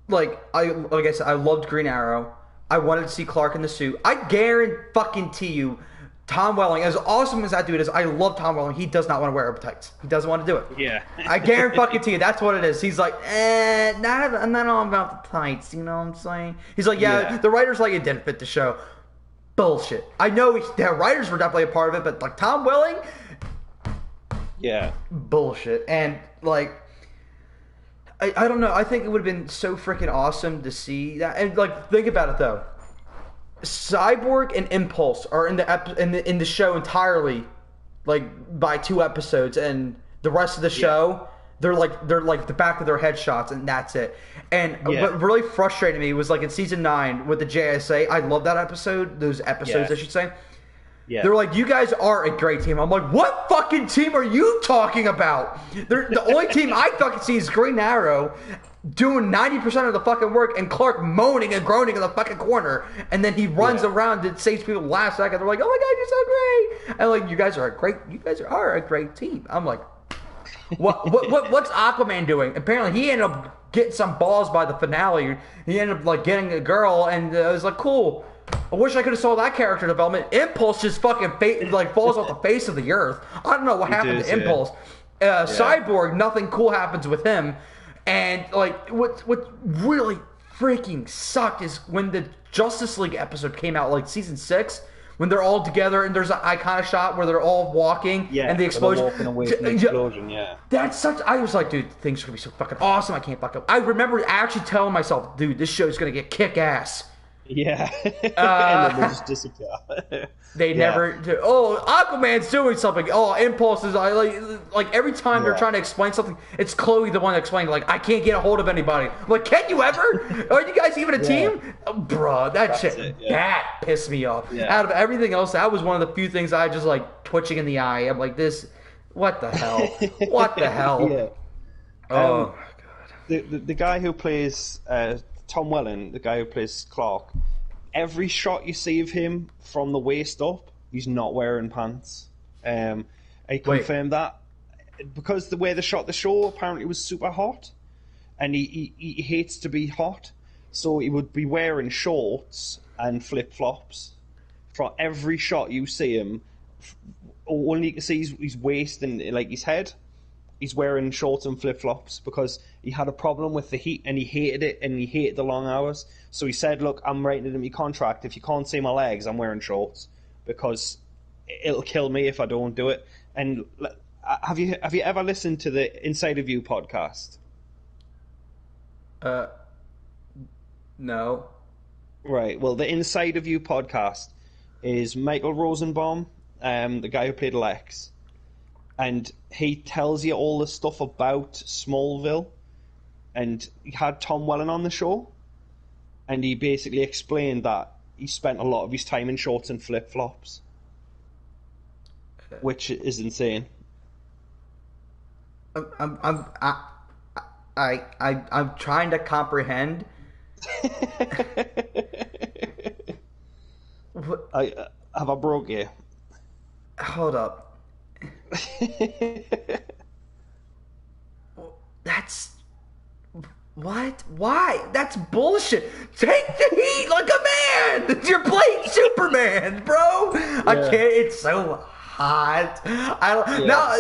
S1: like I said, I loved Green Arrow. I wanted to see Clark in the suit. I guarantee you, Tom Welling, as awesome as that dude is, I love Tom Welling. He does not want to wear tights. He doesn't want to do it.
S2: Yeah.
S1: I guarantee you, that's what it is. He's like, not all about the tights. You know what I'm saying? He's like, the writers like it didn't fit the show. Bullshit. I know the writers were definitely a part of it, but like Tom Welling, bullshit. And like, I don't know. I think it would have been so freaking awesome to see that. And like, think about it though. Cyborg and Impulse are in the show entirely, like, by 2 episodes, and the rest of the show they're like the back of their headshots, and that's it. And what really frustrated me was, like, in season 9 with the JSA, I love that episode, those episodes I should say.
S2: Yeah.
S1: They're like, you guys are a great team. I'm like, what fucking team are you talking about? The only team I fucking see is Green Arrow doing 90% of the fucking work and Clark moaning and groaning in the fucking corner. And then he runs around and saves people last second. They're like, oh my God, you're so great. And like, you guys are a great team. I'm like, what's Aquaman doing? Apparently he ended up getting some balls by the finale. He ended up like getting a girl, and I was like, cool. I wish I could have saw that character development. Impulse just fucking falls off the face of the earth. I don't know what happened to Impulse. Cyborg, nothing cool happens with him. And like what really freaking sucked is when the Justice League episode came out, like season 6, when they're all together and there's an iconic shot where they're all walking and the explosion.
S2: Walking away from the explosion,
S1: That's such. I was like, dude, things are gonna be so fucking awesome. I can't fuck up. I remember actually telling myself, dude, this show's gonna get kick ass.
S2: Yeah. And then they just disappear.
S1: They never do. Oh, Aquaman's doing something. Oh, Impulse is like every time they're trying to explain something, it's Chloe the one explaining, like, I can't get a hold of anybody. I'm like, can you ever? Are you guys even a team? Oh, bruh, that pissed me off. Out of everything else, that was one of the few things I just like twitching in the eye. I'm like, this, what the hell? What the hell?
S2: Yeah.
S1: Oh, my
S2: God. The guy who plays Tom Welling, the guy who plays Clark, every shot you see of him from the waist up, he's not wearing pants. I confirmed that because the way they shot the show apparently was super hot, and he hates to be hot, so he would be wearing shorts and flip flops for every shot you see him. Only you can see his waist and like his head. He's wearing shorts and flip-flops because he had a problem with the heat and he hated it and he hated the long hours. So he said, look, I'm writing it in my contract. If you can't see my legs, I'm wearing shorts because it'll kill me if I don't do it. And have you ever listened to the Inside of You podcast?
S1: No.
S2: Right. Well, the Inside of You podcast is Michael Rosenbaum, the guy who played Lex. And he tells you all the stuff about Smallville. And he had Tom Welling on the show. And he basically explained that he spent a lot of his time in shorts and flip-flops. Which is insane.
S1: I'm trying to comprehend.
S2: Have I broke you?
S1: Hold up. That's what? Why? That's bullshit. Take the heat like a man. You're playing Superman, bro. I can't. It's so hot. Now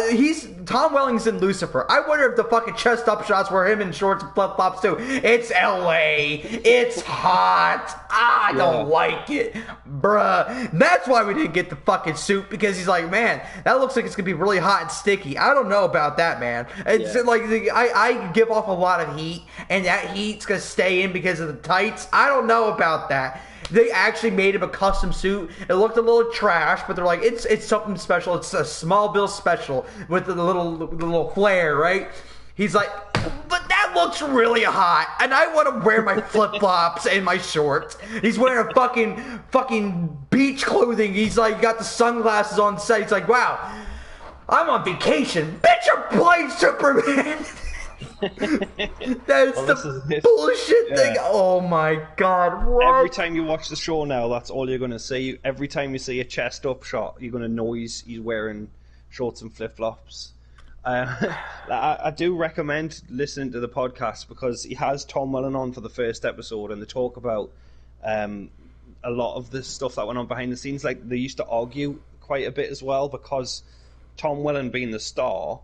S1: Tom Welling's in Lucifer. I wonder if the fucking chest up shots were him in shorts and flip flops too. It's LA. It's hot. I don't like it, bruh. That's why we didn't get the fucking suit, because he's like, man, that looks like it's gonna be really hot and sticky. I don't know about that, man. It's like I give off a lot of heat, and that heat's gonna stay in because of the tights. I don't know about that. They actually made him a custom suit. It looked a little trash, but they're like, it's something special. It's a Smallville special with the little flare, right? He's like, but that looks really hot, and I want to wear my flip-flops and my shorts. He's wearing a fucking beach clothing. He's like, got the sunglasses on set. He's like, wow, I'm on vacation. Bitch, you're playing Superman. That's the bullshit thing. Oh my god. What?
S2: Every time you watch the show now, that's all you're going to see. Every time you see a chest up shot, you're going to know he's wearing shorts and flip-flops. I do recommend listening to the podcast because he has Tom Welling on for the first episode, and they talk about a lot of the stuff that went on behind the scenes. Like, they used to argue quite a bit as well, because Tom Welling being the star,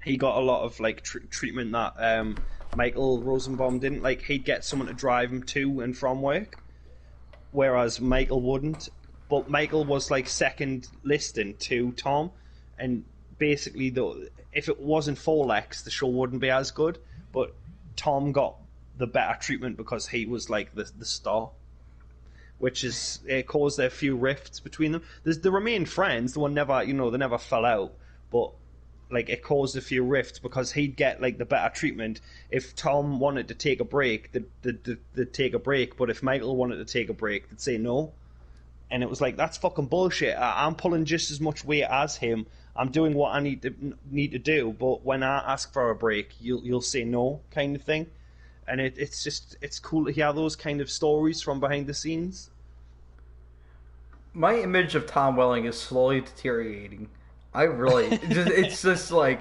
S2: he got a lot of like treatment that Michael Rosenbaum didn't. Like, he'd get someone to drive him to and from work, whereas Michael wouldn't. But Michael was like second listing to Tom, and basically, though, if it wasn't for Lex, the show wouldn't be as good. But Tom got the better treatment because he was like the star, which is it caused a few rifts between them. They remained friends. They never fell out, but like it caused a few rifts because he'd get like the better treatment. If Tom wanted to take a break, they'd take a break. But if Michael wanted to take a break, they'd say no. and it was like, that's fucking bullshit. I'm pulling just as much weight as him. I'm doing what I need to do, but when I ask for a break, you'll say no, kind of thing. And it's cool to hear those kind of stories from behind the scenes.
S1: My image of Tom Welling is slowly deteriorating. It's just like,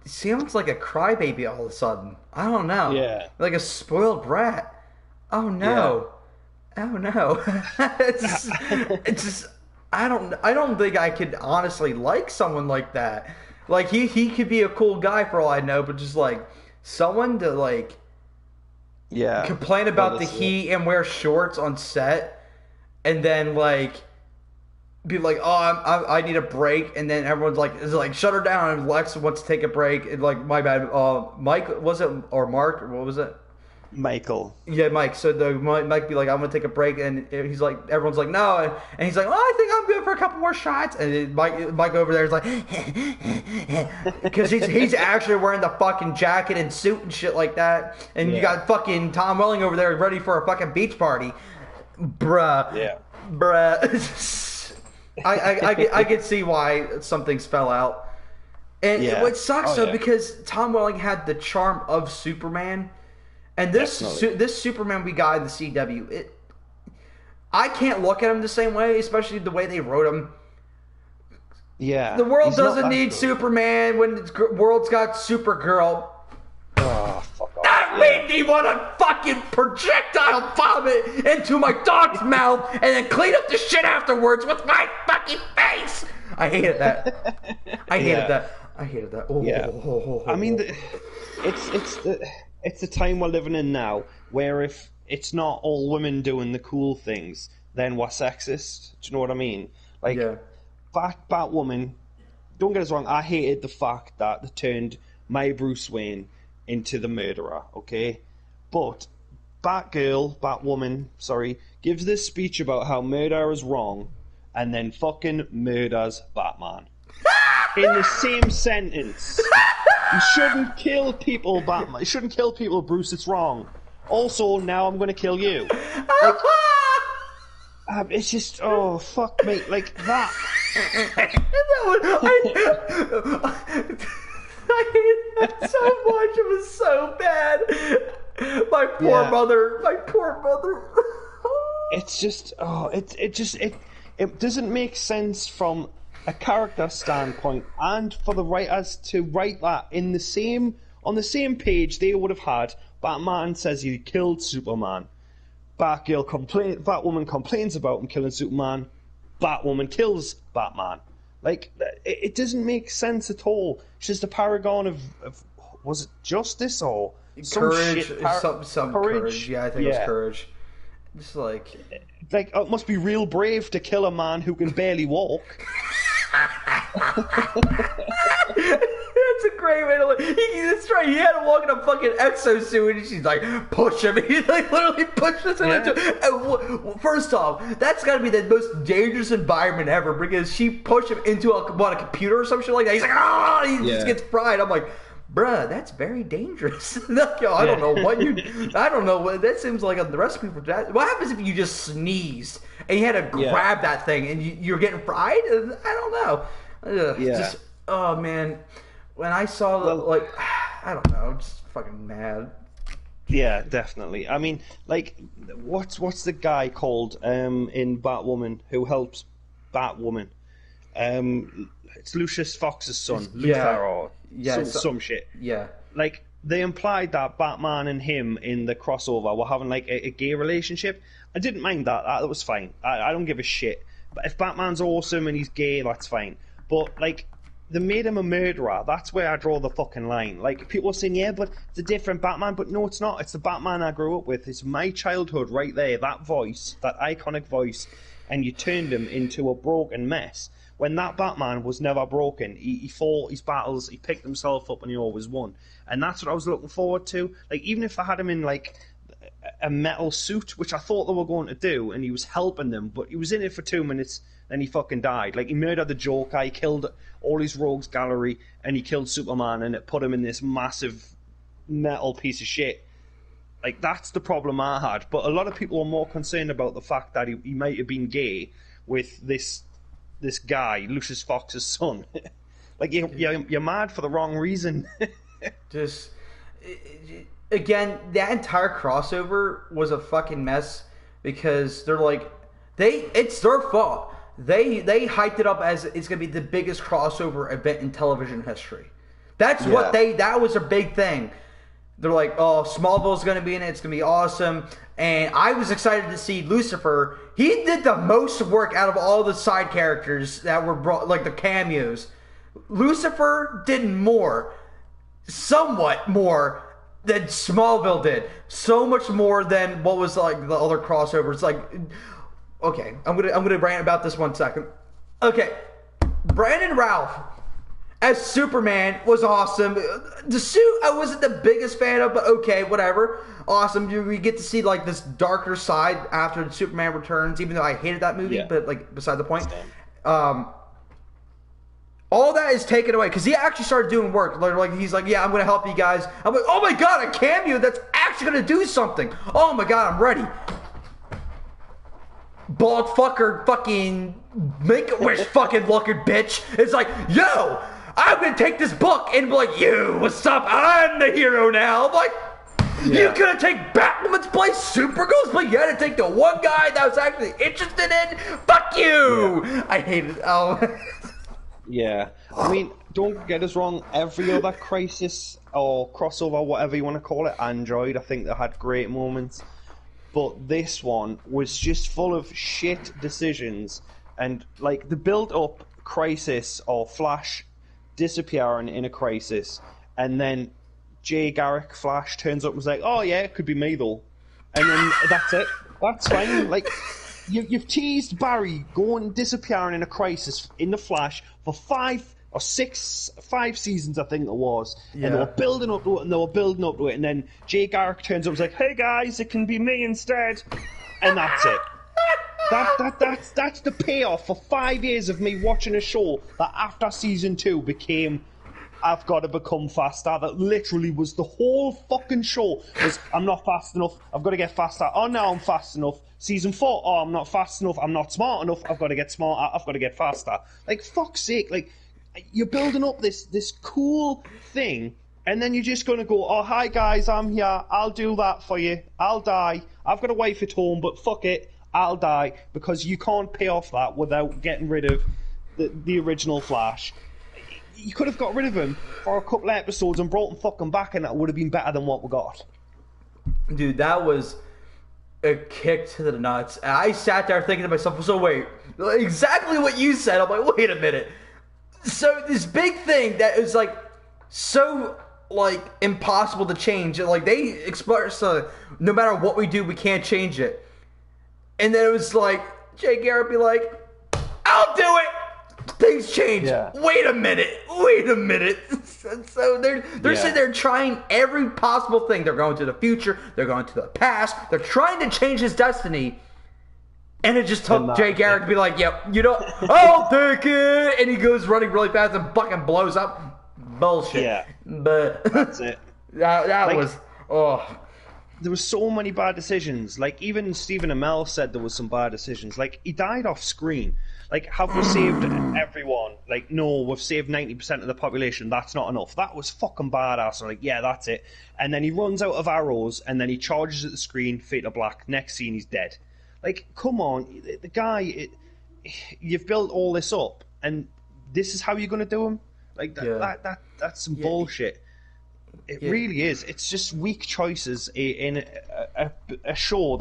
S1: he sounds like a crybaby all of a sudden. I don't know.
S2: Yeah.
S1: Like a spoiled brat. Oh no. Yeah. Oh no. it's just I don't think I could honestly like someone like that. Like he could be a cool guy for all I know, but just like someone to like complain about the heat and wear shorts on set and then like be like, oh, I need a break, and then everyone's like, shut her down, and Lex wants to take a break, and like, my bad, Mike, was it, or Mark, or what was it?
S2: Michael.
S1: Yeah, Mike. So Mike be like, I'm gonna take a break, and he's like, everyone's like, no, and he's like, well, I think I'm good for a couple more shots, and Mike over there is like, because he's actually wearing the fucking jacket and suit and shit like that, and you got fucking Tom Welling over there ready for a fucking beach party, bruh.
S2: Yeah.
S1: Bruh. I could see why some things fell out, and what sucks because Tom Welling had the charm of Superman, and this Superman we got in the CW, I can't look at him the same way, especially the way they wrote him.
S2: Yeah,
S1: the world doesn't need Superman when the world's got Supergirl.
S2: Oh, fuck off.
S1: That made me want to fucking projectile vomit into my dog's mouth and then clean up the shit afterwards with my fucking face. I hated that. I hated that. Oh,
S2: yeah. I mean, it's the time we're living in now, where if it's not all women doing the cool things, then we're sexist. Do you know what I mean? Like, Batwoman. Don't get us wrong. I hated the fact that they turned my Bruce Wayne into the murderer, okay? But Batwoman, gives this speech about how murder is wrong and then fucking murders Batman. In the same sentence. You shouldn't kill people, Batman. You shouldn't kill people, Bruce, it's wrong. Also, now I'm gonna kill you. Like, it's just, oh, fuck me. Like, that.
S1: I hated that so much. It was so bad. My poor mother.
S2: It's just, it doesn't make sense from a character standpoint, and for the writers to write that on the same page they would have had. Batman says he killed Superman. Batwoman complains about him killing Superman. Batwoman kills Batman. Like, it doesn't make sense at all. She's the paragon of was it justice or some
S1: courage?
S2: Shit
S1: Some courage. Yeah, I think it was courage. Just like
S2: it must be real brave to kill a man who can barely walk.
S1: That's a great way to look. That's right. He had to walk in a fucking exosuit, and she's like, push him. He like literally pushes him into. And first off, that's got to be the most dangerous environment ever because she pushed him into a computer or some shit like that. He's like, he just gets fried. I'm like, bruh, that's very dangerous. I don't know what I don't know. That seems like the recipe for that. What happens if you just sneezed and you had to grab that thing and you're getting fried? I don't know. Just, oh man, when I saw I don't know, I'm just fucking mad.
S2: Yeah, definitely. I mean, like, what's the guy called in Batwoman who helps Batwoman? It's Lucius Fox's son, Luthor, or some shit. Yeah. Like, they implied that Batman and him in the crossover were having like a gay relationship. I didn't mind that. That was fine. I don't give a shit. But if Batman's awesome and he's gay, that's fine. But like, they made him a murderer. That's where I draw the fucking line. Like, people are saying, yeah, but it's a different Batman. But no, it's not. It's the Batman I grew up with. It's my childhood right there. That voice, that iconic voice. And you turned him into a broken mess. When that Batman was never broken. He fought his battles, he picked himself up, and he always won. And that's what I was looking forward to. Like, even if I had him in, like, a metal suit, which I thought they were going to do, and he was helping them, but he was in it for 2 minutes, then he fucking died. Like, he murdered the Joker, he killed all his rogues gallery, and he killed Superman, and it put him in this massive metal piece of shit. Like, that's the problem I had. But a lot of people are more concerned about the fact that he might have been gay with this guy, Lucius Fox's son. Like, you're mad for the wrong reason.
S1: Just again, that entire crossover was a fucking mess because they're like it's their fault. They hyped it up as it's gonna be the biggest crossover event in television history. That's what that was a big thing. They're like, oh, Smallville's gonna be in it, it's gonna be awesome. And I was excited to see Lucifer. He did the most work out of all the side characters that were brought, like the cameos. Lucifer did somewhat more than Smallville did. So much more than what was like the other crossovers. Like, okay, I'm gonna rant about this 1 second. Okay, Brandon Routh as Superman was awesome. The suit I wasn't the biggest fan of, but okay, whatever. Awesome. We get to see like this darker side after Superman Returns, even though I hated that movie, but like beside the point. All that is taken away because he actually started doing work. Like he's like, yeah, I'm gonna help you guys. I'm like, oh my god, a cameo that's actually gonna do something. Oh my god, I'm ready. Bald fucker, fucking Make-A-Wish fucking looking bitch. It's like, yo, I'm gonna take this book and be like, yo, what's up? I'm the hero now. I'm like, you couldn't take Batwoman to play Supergirl, but you had to take the one guy that was actually interested in. Fuck you. Yeah. I hate it. Oh.
S2: Yeah, I mean, don't get us wrong, every other Crisis or crossover, whatever you want to call it, Android, I think they had great moments, but this one was just full of shit decisions, and like the build-up Crisis or Flash disappearing in a Crisis, and then Jay Garrick Flash turns up and is like, oh yeah, it could be me though, and then that's it, that's fine, like... You've teased Barry going disappearing in a Crisis in the Flash for 5 seasons, I think it was. Yeah. And they were building up to it, and then Jay Garrick turns up and is like, hey guys, it can be me instead. And that's it. That's the payoff for 5 years of me watching a show that after season 2 became I've got to become faster. That literally was the whole fucking show. Was I'm not fast enough, I've got to get faster. Oh, now I'm fast enough. Season 4, oh, I'm not fast enough, I'm not smart enough, I've got to get smarter, I've got to get faster. Like, fuck's sake, like, you're building up this cool thing, and then you're just going to go, oh, hi guys, I'm here, I'll do that for you, I'll die, I've got a wife at home, but fuck it, I'll die, because you can't pay off that without getting rid of the original Flash. You could have got rid of him for a couple of episodes and brought him fucking back, and that would have been better than what we got.
S1: Dude, that was a kick to the nuts. And I sat there thinking to myself, so wait, exactly what you said. I'm like, wait a minute. So this big thing that is like so like impossible to change. Like they express no matter what we do, we can't change it. And then it was like Jay Garrett be like, I'll do it. Things change. Yeah. Wait a minute. So they're sitting there trying every possible thing. They're going to the future. They're going to the past. They're trying to change his destiny. And it just took Jay Garrick to be like, yep, you know, I'll take it. And he goes running really fast and fucking blows up. Bullshit.
S2: Yeah.
S1: But
S2: that's it.
S1: That like, was,
S2: there were so many bad decisions. Like, even Stephen Amell said there was some bad decisions. Like, he died off screen. Like, have we saved everyone? Like, no, we've saved 90% of the population. That's not enough. That was fucking badass. Like, yeah, that's it. And then he runs out of arrows, and then he charges at the screen, fade to black. Next scene, he's dead. Like, come on. The guy, you've built all this up, and this is how you're going to do him? Like, that's some bullshit. It really is. It's just weak choices in a show.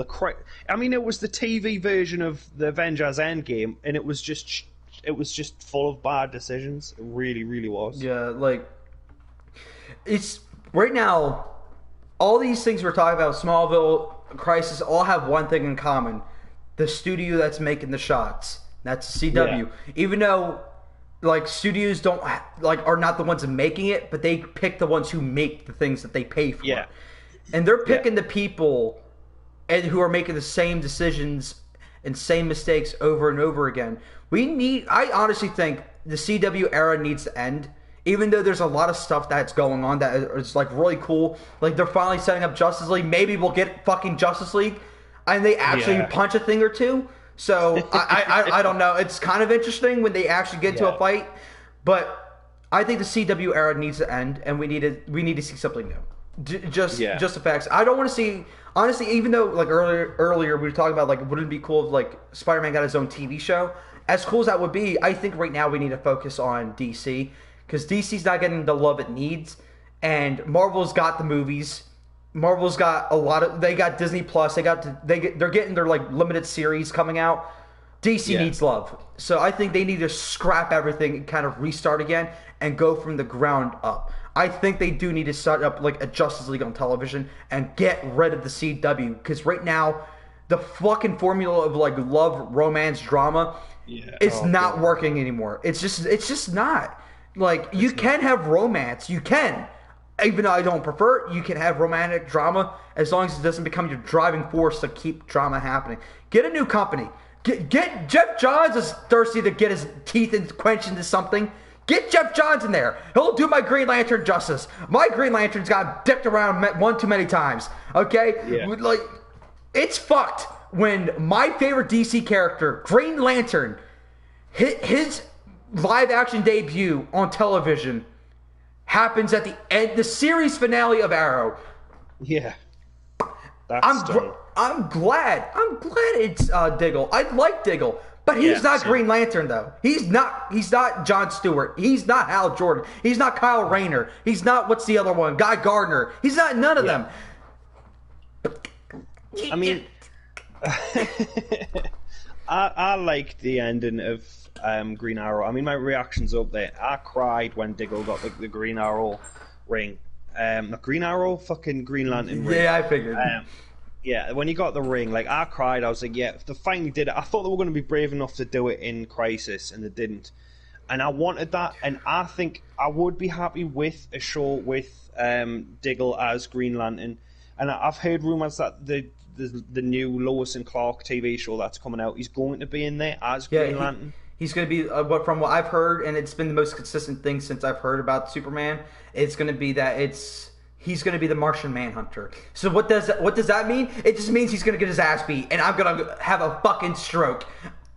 S2: I mean, it was the TV version of the Avengers Endgame, and it was just full of bad decisions. It really, really was.
S1: Yeah, like it's right now. All these things we're talking about, Smallville, Crisis, all have one thing in common: the studio that's making the shots. That's CW. Yeah. Even though, like, studios are not the ones making it, but they pick the ones who make the things that they pay for.
S2: Yeah.
S1: And they're picking the people who are making the same decisions and same mistakes over and over again. I honestly think the CW era needs to end. even though there's a lot of stuff that's going on that is like really cool. Like they're finally setting up Justice League. Maybe we'll get fucking Justice League, and they actually punch a thing or two. So I don't know. It's kind of interesting when they actually get into a fight, but I think the CW era needs to end, and we need to see something new. Just the facts. I don't want to see, honestly, even though like earlier we were talking about like wouldn't it be cool if like Spider-Man got his own TV show? As cool as that would be, I think right now we need to focus on DC because DC's not getting the love it needs, and Marvel's got the movies. Marvel's got a lot of. They got Disney Plus. They're getting their like limited series coming out. DC needs love, so I think they need to scrap everything and kind of restart again and go from the ground up. I think they do need to start up like a Justice League on television and get rid of the CW because right now the fucking formula of like love, romance, drama, it's not working anymore. It's just not. Like you can have romance, you can. Even though I don't prefer it, you can have romantic drama as long as it doesn't become your driving force to keep drama happening. Get a new company. Get Jeff Johns is thirsty to get his teeth quenched into something. Get Jeff Johns in there. He'll do my Green Lantern justice. My Green Lantern's got dipped around one too many times. Okay? Yeah. Like, it's fucked when my favorite DC character, Green Lantern, hit his live action debut on television happens at the end, the series finale of Arrow.
S2: Yeah.
S1: I'm glad it's Diggle. I like Diggle, but he's not Green Lantern though. He's not Jon Stewart. He's not Hal Jordan. He's not Kyle Rayner. He's not what's the other one? Guy Gardner. He's not none of them.
S2: I mean, I like the ending of Green Arrow. I mean, my reaction's up there. I cried when Diggle got the Green Arrow ring. The Green Arrow, fucking Green Lantern ring.
S1: Yeah, I figured.
S2: Yeah, when he got the ring, like I cried. I was like, yeah, if they finally did it. I thought they were going to be brave enough to do it in Crisis, and they didn't. And I wanted that, and I think I would be happy with a show with Diggle as Green Lantern. And I've heard rumors that the new Lois and Clark TV show that's coming out, he's going to be in there as Green Lantern.
S1: He's going to be, from what I've heard, and it's been the most consistent thing since I've heard about Superman, it's going to be that he's going to be the Martian Manhunter. So what does that mean? It just means he's going to get his ass beat, and I'm going to have a fucking stroke.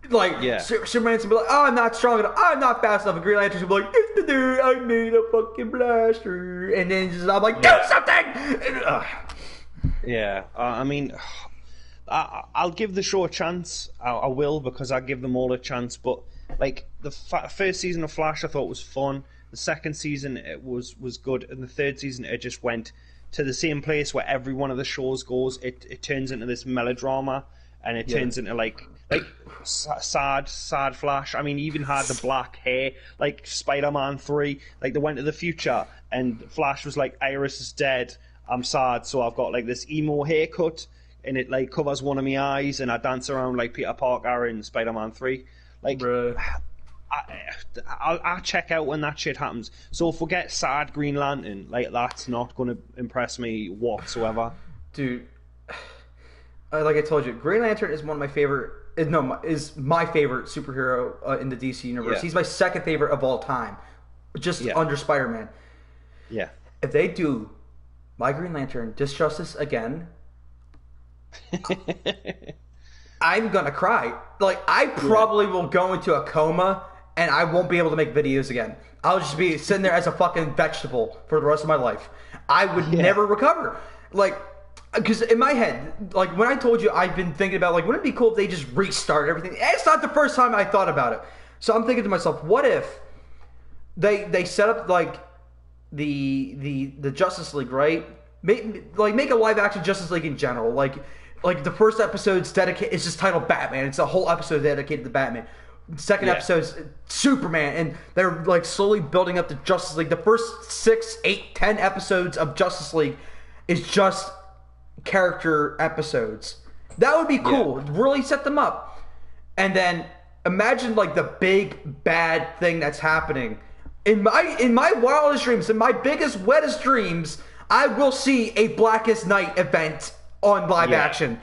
S1: Like, Superman's going to be like, oh, I'm not strong enough, I'm not fast enough. And Green Lantern's going to be like, it's the dude, I made a fucking blaster. And then I'm like, do something!
S2: I mean, I'll give the show a chance. I will, because I give them all a chance. But like the first season of Flash, I thought was fun. The second season it was good, and the third season it just went to the same place where every one of the shows goes. It turns into this melodrama, and it turns into like sad Flash. I mean, he even had the black hair, like Spider-Man 3. Like they went to the future, and Flash was like, Iris is dead. I'm sad, so I've got like this emo haircut, and it like covers one of my eyes, and I dance around like Peter Parker in Spider-Man 3. Like, I'll check out when that shit happens. So forget sad Green Lantern. Like, that's not going to impress me whatsoever.
S1: Dude, like I told you, Green Lantern is one of my favorite. Is my favorite superhero in the DC universe. He's my second favorite of all time, just under Spider-Man.
S2: Yeah.
S1: If they do my Green Lantern Justice again, I'm gonna cry. Like, I probably will go into a coma and I won't be able to make videos again. I'll just be sitting there as a fucking vegetable for the rest of my life. I would never recover. Like, because in my head, like when I told you I've been thinking about, like, wouldn't it be cool if they just restart everything? It's not the first time I thought about it. So I'm thinking to myself, what if they set up like the Justice League, right? Make a live action Justice League in general. Like the first episode's dedicated. It's just titled Batman. It's a whole episode dedicated to Batman. Second episode's Superman, and they're like slowly building up the Justice League. The first 6, 8, 10 episodes of Justice League is just character episodes. That would be cool. Really set them up. And then imagine like the big bad thing that's happening. In my wildest dreams, in my biggest, wettest dreams, I will see a Blackest Night event on live action.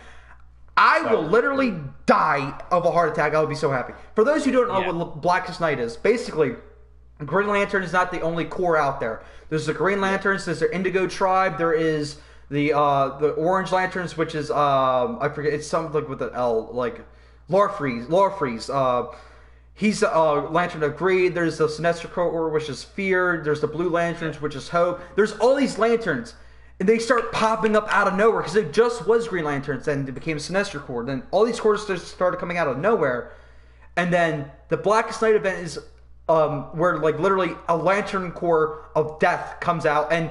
S1: I will literally die of a heart attack. I would be so happy. For those who don't know what Blackest Night is, basically, Green Lantern is not the only Corps out there. There's the Green Lanterns. There's the Indigo Tribe. There is the Orange Lanterns, which is I forget. It's something like with an L, like Larfreeze. He's a Lantern of Greed. There's the Sinestro Corps, which is Fear. There's the Blue Lanterns, which is Hope. There's all these lanterns. And they start popping up out of nowhere because it just was Green Lanterns, and it became Sinestro Corps. Then all these corps just started coming out of nowhere. And then the Blackest Night event is where like literally a Lantern Corps of Death comes out, and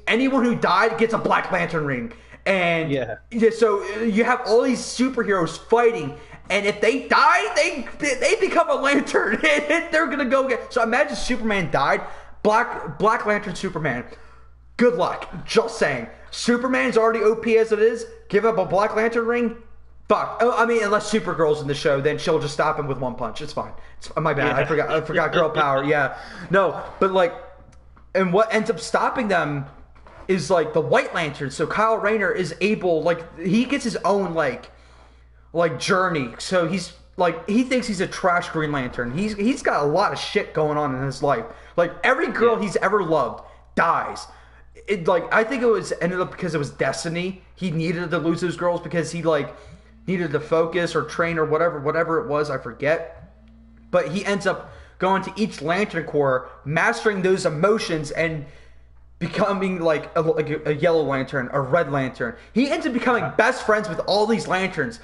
S1: anyone who died gets a Black Lantern ring. And so you have all these superheroes fighting, and if they die, they become a Lantern, and they're gonna go get. So imagine Superman died, Black Lantern Superman. Good luck. Just saying. Superman's already OP as it is. Give up a Black Lantern ring. Fuck. I mean, unless Supergirl's in the show, then she'll just stop him with one punch. It's fine. My bad. Yeah. I forgot girl power. Yeah. No, but like, and what ends up stopping them is like the White Lantern. So Kyle Rayner is able, like, he gets his own like journey. So he's like, he thinks he's a trash Green Lantern. He's got a lot of shit going on in his life. Like every girl he's ever loved dies. I think it ended up because it was destiny. He needed to lose those girls because he like needed to focus or train or whatever it was. I forget. But he ends up going to each Lantern Corps, mastering those emotions and becoming like a Yellow Lantern, a Red Lantern. He ends up becoming best friends with all these Lanterns,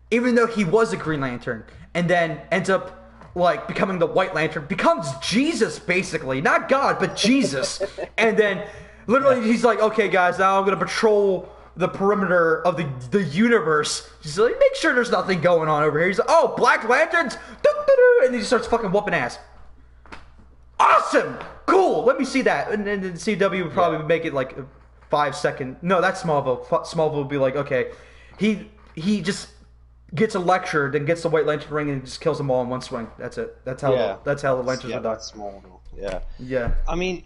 S1: even though he was a Green Lantern, and then ends up like becoming the White Lantern, becomes Jesus basically, not God, but Jesus. And then literally he's like, okay guys, now I'm gonna patrol the perimeter of the universe. He's like, make sure there's nothing going on over here. He's like, oh, Black Lanterns, and he starts fucking whooping ass. Awesome, cool. Let me see that. And then CW would probably make it like a 5-second. No, that's Smallville. Smallville would be like, okay, he just gets a lecture, then gets the White Lantern ring and just kills them all in one swing. That's it. That's how the Lanterns are done.
S2: That's Smallville.
S1: Yeah.
S2: I mean,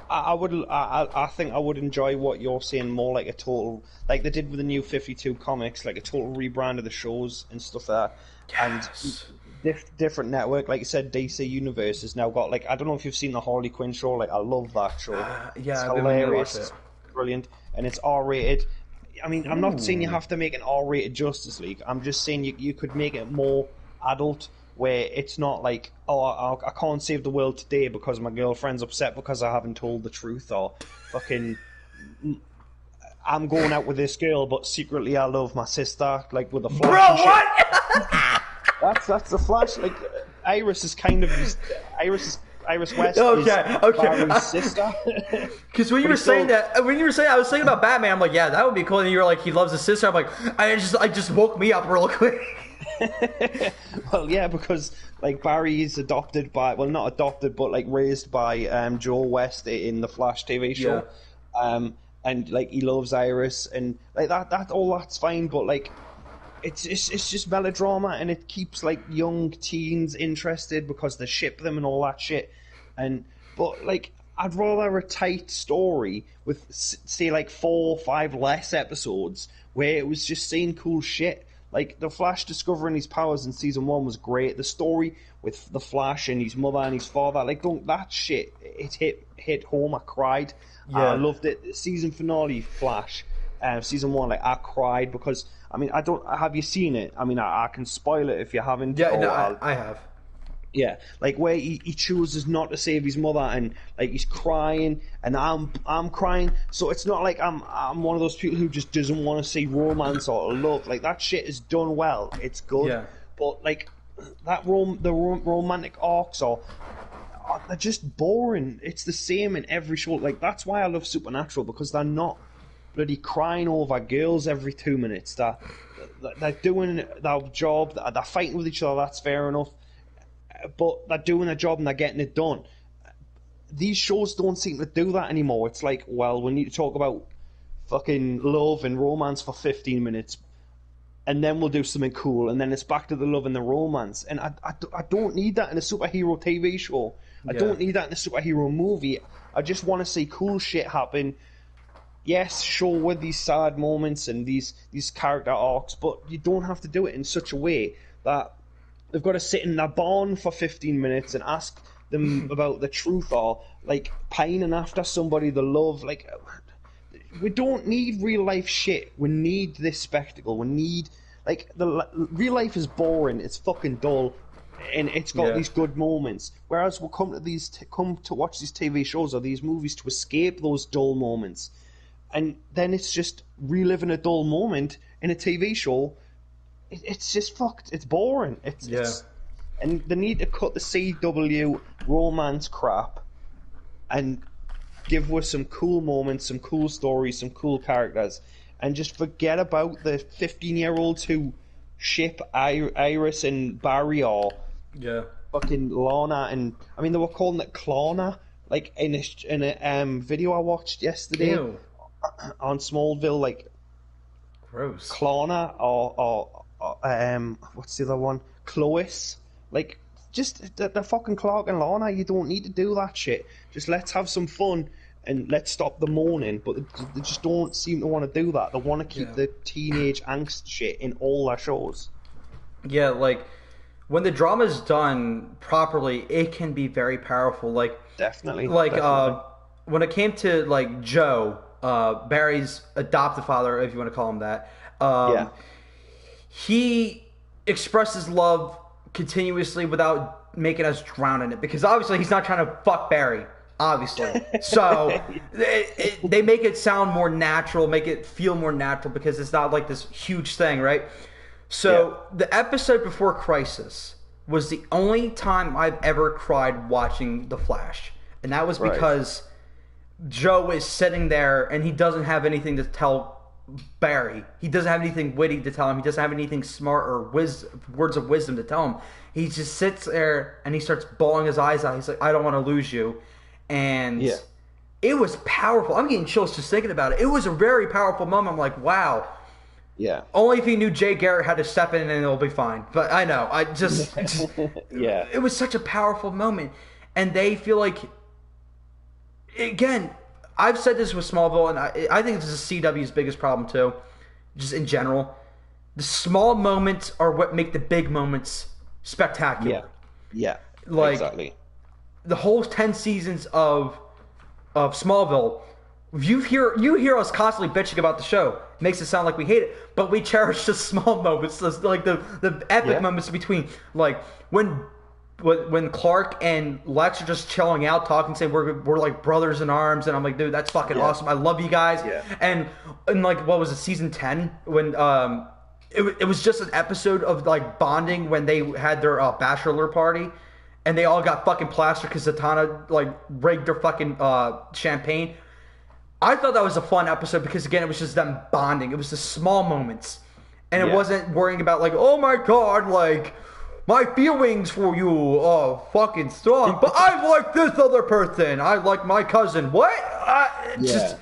S2: I think I would enjoy what you're saying more like a total, like they did with the new 52 comics, like a total rebrand of the shows and stuff like that. Yes. And different network, like you said, DC Universe has now got, like, I don't know if you've seen the Harley Quinn show. Like, I love that show.
S1: It's
S2: hilarious, it's brilliant, and it's R-rated. I mean, I'm not saying you have to make an R-rated Justice League. I'm just saying you could make it more adult, where it's not like, oh, I can't save the world today because my girlfriend's upset because I haven't told the truth, or fucking I'm going out with this girl but secretly I love my sister, like with the Flash.
S1: Bro, what?
S2: That's the Flash. Like Iris is kind of Iris West
S1: okay.
S2: Barry's sister.
S1: Because when you were saying that, I was thinking about Batman. I'm like, yeah, that would be cool. And you were like, he loves his sister. I'm like, I just woke me up real quick.
S2: Well, yeah, because like Barry is adopted by, well, not adopted, but like raised by Joe West in the Flash TV show, and like he loves Iris, and like that all that's fine, but like it's just melodrama, and it keeps like young teens interested because they ship them and all that shit, but like I'd rather a tight story with say like 4 or 5 less episodes where it was just saying cool shit. Like, the Flash discovering his powers in Season 1 was great. The story with the Flash and his mother and his father, like, that shit, it hit home. I cried. Yeah. I loved it. The season finale, Flash, Season 1, like, I cried because, I mean, have you seen it? I mean, I can spoil it if you haven't.
S1: Yeah, no, I have.
S2: Yeah, like where he chooses not to save his mother, and like he's crying, and I'm crying. So it's not like I'm one of those people who just doesn't want to see romance or love. Like that shit is done well. It's good. Yeah. But like the romantic arcs they're just boring. It's the same in every show. Like that's why I love Supernatural, because they're not bloody crying over girls every 2 minutes. They're doing their job. They're fighting with each other. That's fair enough. But they're doing their job and they're getting it done. These shows don't seem to do that anymore. It's like, well, we need to talk about fucking love and romance for 15 minutes, and then we'll do something cool, and then it's back to the love and the romance. And I don't need that in a superhero TV show. I don't need that in a superhero movie. I just want to see cool shit happen. Yes, sure, with these sad moments and these character arcs, but you don't have to do it in such a way that they've got to sit in their barn for 15 minutes and ask them about the truth, or like pining after somebody they love. Like, we don't need real life shit. We need this spectacle. We need, like, real life is boring. It's fucking dull, and it's got these good moments. Whereas we'll come to watch these TV shows or these movies to escape those dull moments, and then it's just reliving a dull moment in a TV show. It's just fucked. It's boring. It's and they need to cut the CW romance crap and give us some cool moments, some cool stories, some cool characters, and just forget about the 15-year-olds who ship Iris and Barry, or fucking Lana, and I mean they were calling it Klana, like in a video I watched yesterday on Smallville, like
S1: gross.
S2: Klana or what's the other one? Clois. Like, just the fucking Clark and Lana, you don't need to do that shit. Just let's have some fun and let's stop the moaning. But they just don't seem to want to do that. They want to keep the teenage angst shit in all their shows.
S1: Yeah, like, when the drama's done properly, it can be very powerful. Like,
S2: definitely.
S1: When it came to, like, Joe, Barry's adoptive father, if you want to call him that, he expresses love continuously without making us drown in it, because obviously he's not trying to fuck Barry, obviously. So they make it sound more natural, make it feel more natural, because it's not like this huge thing, right? So the episode before Crisis was the only time I've ever cried watching The Flash, and that was because Joe is sitting there and he doesn't have anything to tell Barry. He doesn't have anything witty to tell him. He doesn't have anything smart or words of wisdom to tell him. He just sits there and he starts bawling his eyes out. He's like, I don't want to lose you. And it was powerful. I'm getting chills just thinking about it. It was a very powerful moment. I'm like, wow.
S2: Yeah.
S1: Only if he knew Jay Garrett had to step in and it'll be fine. But I know. I just it was such a powerful moment. And they feel like, again, I've said this with Smallville, and I think this is CW's biggest problem too, just in general. The small moments are what make the big moments spectacular.
S2: Yeah,
S1: like,
S2: exactly.
S1: The whole 10 seasons of Smallville, you hear us constantly bitching about the show. It makes it sound like we hate it, but we cherish the small moments, like the epic moments between, like when Clark and Lex are just chilling out, talking, saying we're like brothers in arms, and I'm like, dude, that's fucking awesome. I love you guys. Yeah. And like, what was it, season 10, when it was just an episode of like bonding when they had their bachelor party, and they all got fucking plastered because Zatanna like rigged their fucking champagne. I thought that was a fun episode because, again, it was just them bonding. It was the small moments, and it wasn't worrying about like, oh my god, like, my feelings for you are fucking strong, but I like this other person. I like my cousin. What? Just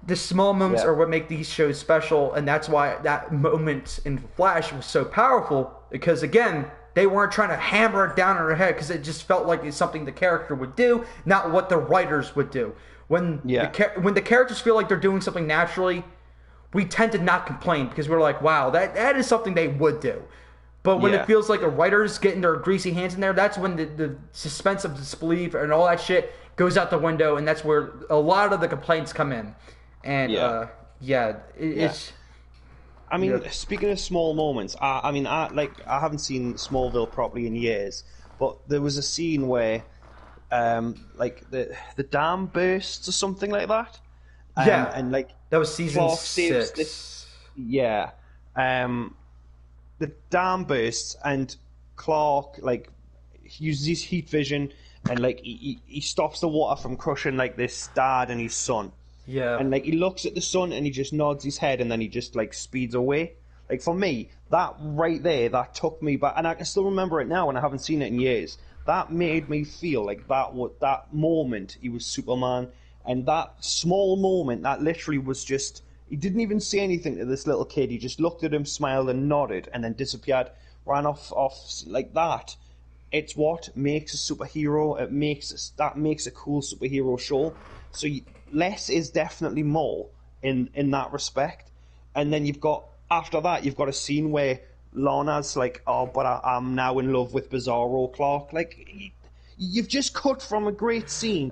S1: the small moments are what make these shows special, and that's why that moment in Flash was so powerful, because, again, they weren't trying to hammer it down on her head, because it just felt like it's something the character would do, not what the writers would do. When the characters feel like they're doing something naturally, we tend to not complain, because we're like, wow, that is something they would do. But when it feels like a writer's getting their greasy hands in there, that's when the suspense of disbelief and all that shit goes out the window, and that's where a lot of the complaints come in. And it's.
S2: I mean, speaking of small moments, I haven't seen Smallville properly in years, but there was a scene where, like the dam bursts or something like that. And like
S1: that was season
S2: Clark
S1: 6.
S2: The dam bursts, and Clark like uses his heat vision, and like he stops the water from crushing like this dad and his son. Yeah. And like he looks at the sun and he just nods his head, and then he just like speeds away. Like, for me, that right there, that took me back, and I can still remember it now, and I haven't seen it in years. That made me feel like that moment he was Superman, and that small moment that literally was just. He didn't even say anything to this little kid. He just looked at him, smiled, and nodded, and then disappeared, ran off like that. It's what makes a superhero. That makes a cool superhero show. So less is definitely more in that respect. And then after that, you've got a scene where Lana's like, oh, but I'm now in love with Bizarro Clark. Like, you've just cut from a great scene,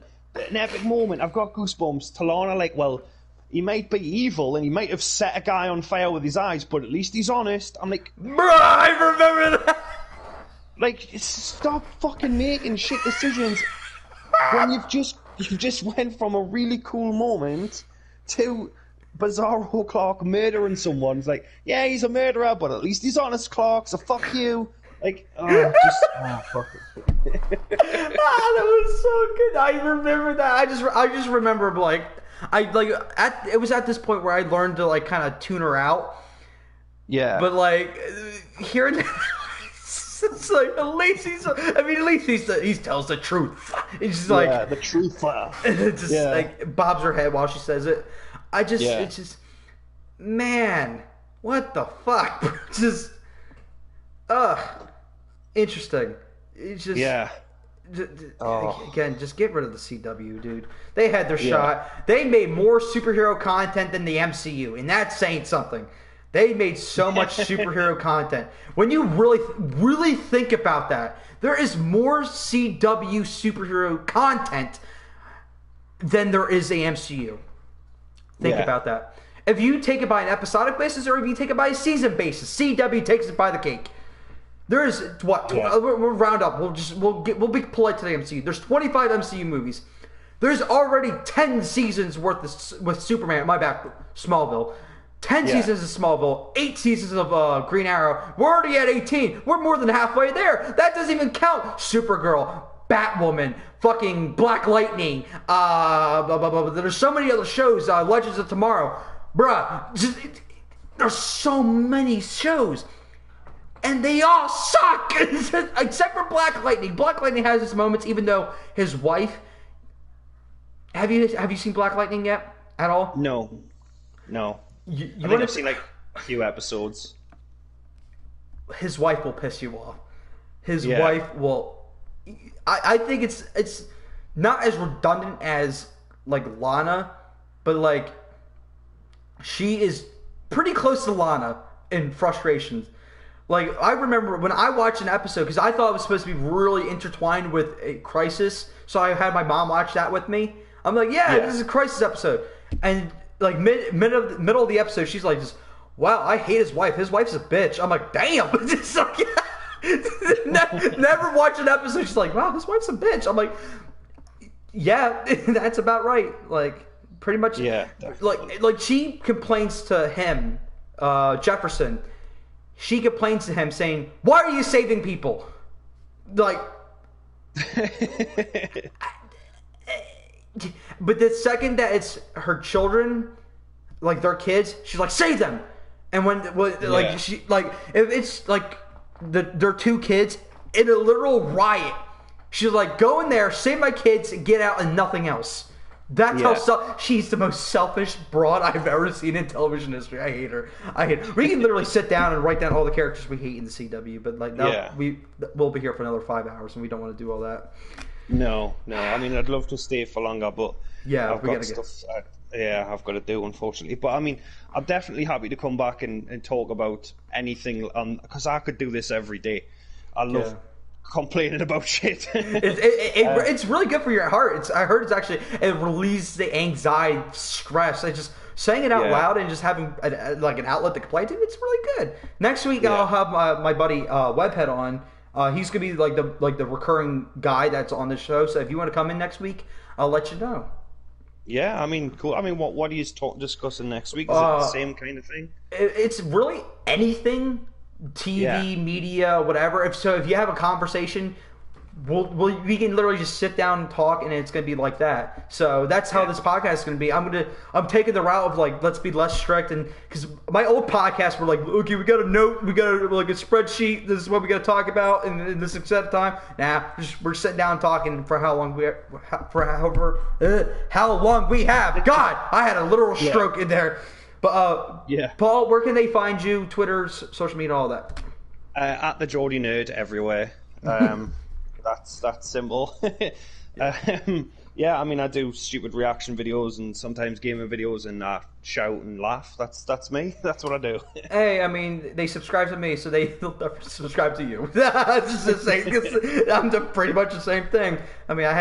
S2: an epic moment. I've got goosebumps. To Lana, like, well, he might be evil and he might have set a guy on fire with his eyes, but at least he's honest. I'm like,
S1: Bruh, I remember that.
S2: Like, stop fucking making shit decisions when you just went from a really cool moment to Bizarro Clark murdering someone. It's like, yeah, he's a murderer, but at least he's honest, Clark, so fuck you. Like, fuck it.
S1: That was so good. I remember that. I just remember, like, it was at this point where I learned to, like, kind of tune her out.
S2: Yeah.
S1: But, like, hearing it's like, at least he tells the truth. It's just like,
S2: the truth.
S1: just like bobs her head while she says it. It's just, man, what the fuck? Just, interesting. It's just, again, just get rid of the CW, dude. They had their shot. They made more superhero content than the MCU, and that's saying something. They made so much superhero content. When you really think about that, there is more CW superhero content than there is a MCU. Think about that. If you take it by an episodic basis or if you take it by a season basis, CW takes it by the cake. There is we'll round up. We'll be polite to the MCU. There's 25 MCU movies. There's already 10 seasons worth with Superman. My bad, Smallville. 10 seasons of Smallville, 8 seasons of Green Arrow. We're already at 18. We're more than halfway there. That doesn't even count Supergirl, Batwoman, fucking Black Lightning. There's so many other shows. Legends of Tomorrow, bruh. There's so many shows, and they all suck except for Black Lightning. Black Lightning has its moments, even though his wife. Have you seen Black Lightning yet? At all?
S2: No. I think I've seen like a few episodes.
S1: His wife will piss you off. His wife will. I think it's not as redundant as like Lana, but like she is pretty close to Lana in frustrations. Like, I remember when I watched an episode, because I thought it was supposed to be really intertwined with a Crisis, so I had my mom watch that with me. I'm like, this is a Crisis episode, and like middle of the episode, she's like, wow, I hate his wife. His wife's a bitch. I'm like, damn. Just like, never watch an episode. She's like, wow, his wife's a bitch. I'm like, yeah, that's about right. Like, pretty much.
S2: Yeah.
S1: Like she complains to him, Jefferson. She complains to him saying, why are you saving people? Like, but the second that it's her children, like their kids, she's like, save them. And she like, if it's like their two kids in a literal riot, she's like, go in there, save my kids, and get out, and nothing else. That's how she's the most selfish broad I've ever seen in television history. I hate her. We can literally sit down and write down all the characters we hate in the CW, but like we'll be here for another 5 hours, and we don't want to do all that.
S2: No. I mean, I'd love to stay for longer, but I've got stuff. I've got to do, unfortunately. But I mean, I'm definitely happy to come back and talk about anything, because I could do this every day. I love complaining about shit.
S1: It's really good for your heart. I heard it relieves the anxiety, stress. It's just saying it out loud and just having an outlet to complain to. It's really good. Next week I'll have my buddy Webhead on. He's gonna be like the recurring guy that's on the show. So if you want to come in next week, I'll let you know. Yeah,
S2: I mean, cool. I mean, what are you discussing next week? Is it the same kind of thing?
S1: It's really anything, TV, media, whatever. If you have a conversation, we can literally just sit down and talk, and it's gonna be like that. So that's how this podcast is gonna be. I'm taking the route of like, let's be less strict, and because my old podcasts were like, okay, we got a note, we got like a spreadsheet. This is what we got to talk about in this set time. We're sitting down talking for how long how long we have. God, I had a literal stroke in there. But Paul, where can they find you? Twitter, social media, all that.
S2: At the Geordie Nerd everywhere. That's simple. Yeah, I mean, I do stupid reaction videos and sometimes gaming videos, and shout and laugh. That's me. That's what I do.
S1: Hey, I mean, they subscribe to me, so they'll subscribe to you. It's just the same. 'Cause I'm pretty much the same thing. I mean, I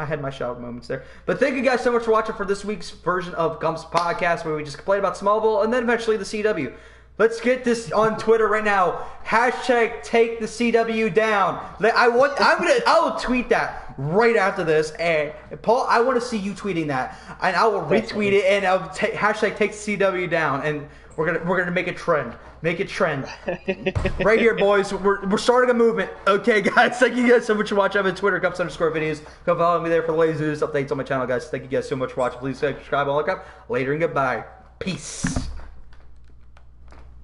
S1: had my shout moments there. But thank you guys so much for watching for this week's version of Gump's podcast, where we just complain about Smallville and then eventually the CW. Let's get this on Twitter right now. Hashtag take the CW down. I will tweet that right after this. And Paul, I want to see you tweeting that, and I will retweet it, and I'll hashtag take the CW down, and we're gonna make it trend. Make it trend. Right here, boys. We're starting a movement. Okay, guys. Thank you guys so much for watching. I'm on Twitter, Gumps_videos. Go follow me there for the latest updates on my channel, guys. Thank you guys so much for watching. Please subscribe, all that crap. Later and goodbye. Peace.